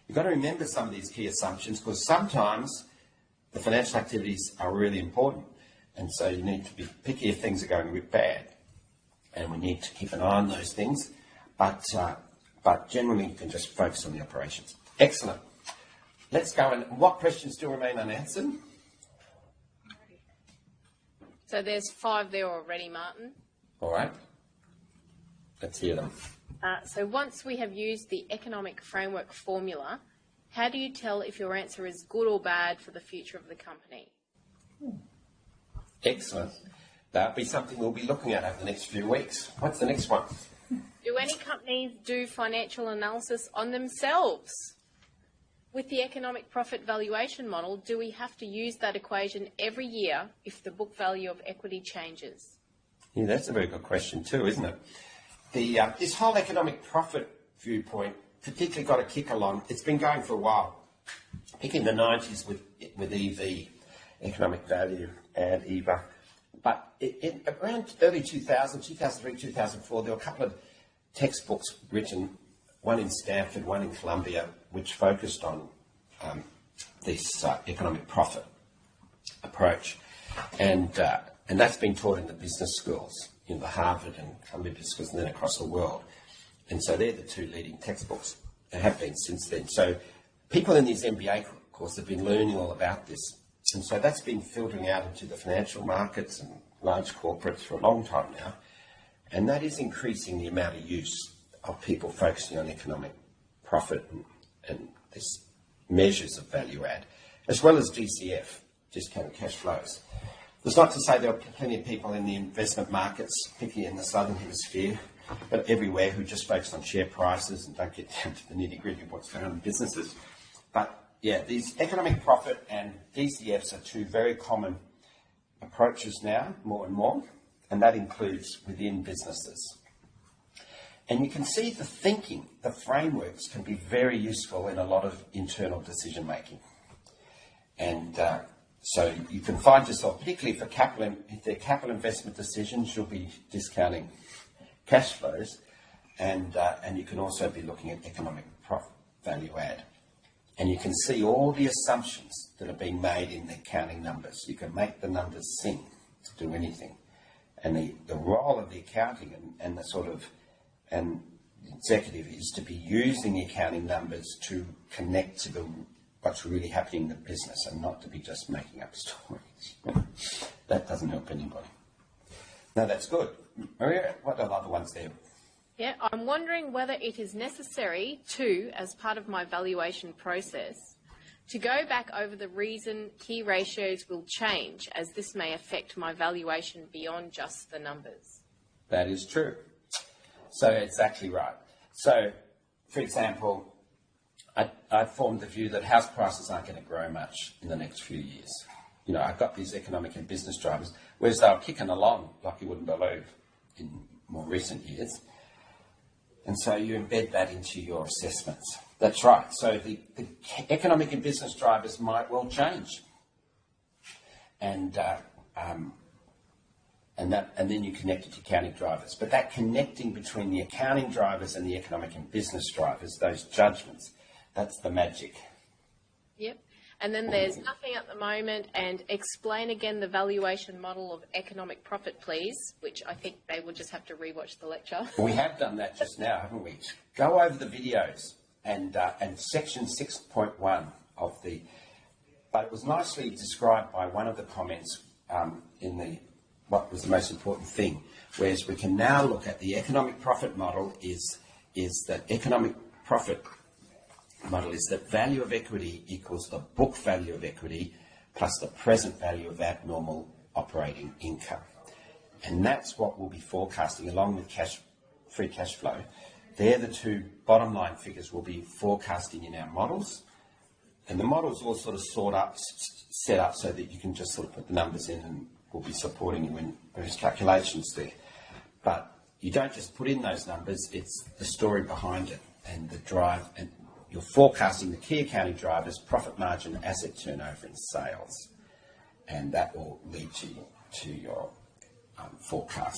You've got to remember some of these key assumptions, because sometimes the financial activities are really important, and so you need to be picky if things are going a bit bad, and we need to keep an eye on those things, but generally you can just focus on the operations. Excellent. Let's go, and what questions still remain unanswered?
So there's 5 there already, Martin.
All right. Let's hear them.
So once we have used the economic framework formula, how do you tell if your answer is good or bad for the future of the company?
Excellent. That'll be something we'll be looking at over the next few weeks. What's the next one?
Do any companies do financial analysis on themselves? With the economic profit valuation model, do we have to use that equation every year if the book value of equity changes?
Yeah, that's a very good question too, isn't it? This whole economic profit viewpoint particularly got a kick along. It's been going for a while. I think in the 90s with EV, economic value, and EVA. But around early 2000, 2003, 2004, there were a couple of textbooks written, one in Stanford, one in Columbia, which focused on this economic profit approach. And that's been taught in the business schools, in the Harvard and Columbia business schools, and then across the world. And so they're the 2 leading textbooks, and have been since then. So people in these MBA courses have been learning all about this. And so that's been filtering out into the financial markets and large corporates for a long time now. And that is increasing the amount of use of people focusing on economic profit and this measures of value add, as well as DCF, discounted cash flows. That's not to say there are plenty of people in the investment markets, particularly in the southern hemisphere, but everywhere, who just focus on share prices and don't get down to the nitty-gritty of what's going on in businesses. But yeah, these economic profit and DCFs are 2 very common approaches now, more and more, and that includes within businesses. And you can see the thinking, the frameworks can be very useful in a lot of internal decision making. And so you can find yourself, particularly for capital, if they're capital investment decisions, you'll be discounting cash flows, and you can also be looking at economic profit value add. And you can see all the assumptions that are being made in the accounting numbers. You can make the numbers sing to do anything. And the role of the accounting and the sort of and the executive is to be using the accounting numbers to connect to what's really happening in the business, and not to be just making up stories. That doesn't help anybody. No, that's good. Maria, what are the other ones there?
Yeah, I'm wondering whether it is necessary to, as part of my valuation process, to go back over the reason key ratios will change, as this may affect my valuation beyond just the numbers.
That is true. So exactly right. So, for example, I formed the view that house prices aren't going to grow much in the next few years. You know, I've got these economic and business drivers, whereas they were kicking along like you wouldn't believe in more recent years. And so you embed that into your assessments. That's right. So the economic and business drivers might well change. And then you connect it to accounting drivers. But that connecting between the accounting drivers and the economic and business drivers, those judgments, that's the magic.
Yep. And then there's nothing at the moment, and explain again the valuation model of economic profit, please, which I think they will just have to rewatch the lecture.
We have done that just now, haven't we? Go over the videos and section 6.1 of the... But it was nicely described by one of the comments in the what was the most important thing, whereas we can now look at the economic profit model is that economic profit model is that value of equity equals the book value of equity plus the present value of abnormal operating income. And that's what we'll be forecasting along with cash free cash flow, they're the two bottom line figures we'll be forecasting in our models. And the models all sort of set up so that you can just sort of put the numbers in and we'll be supporting you in various calculations there. But you don't just put in those numbers, it's the story behind it and the drive. And you're forecasting the key accounting drivers, profit margin, asset turnover and sales. And that will lead to your forecast.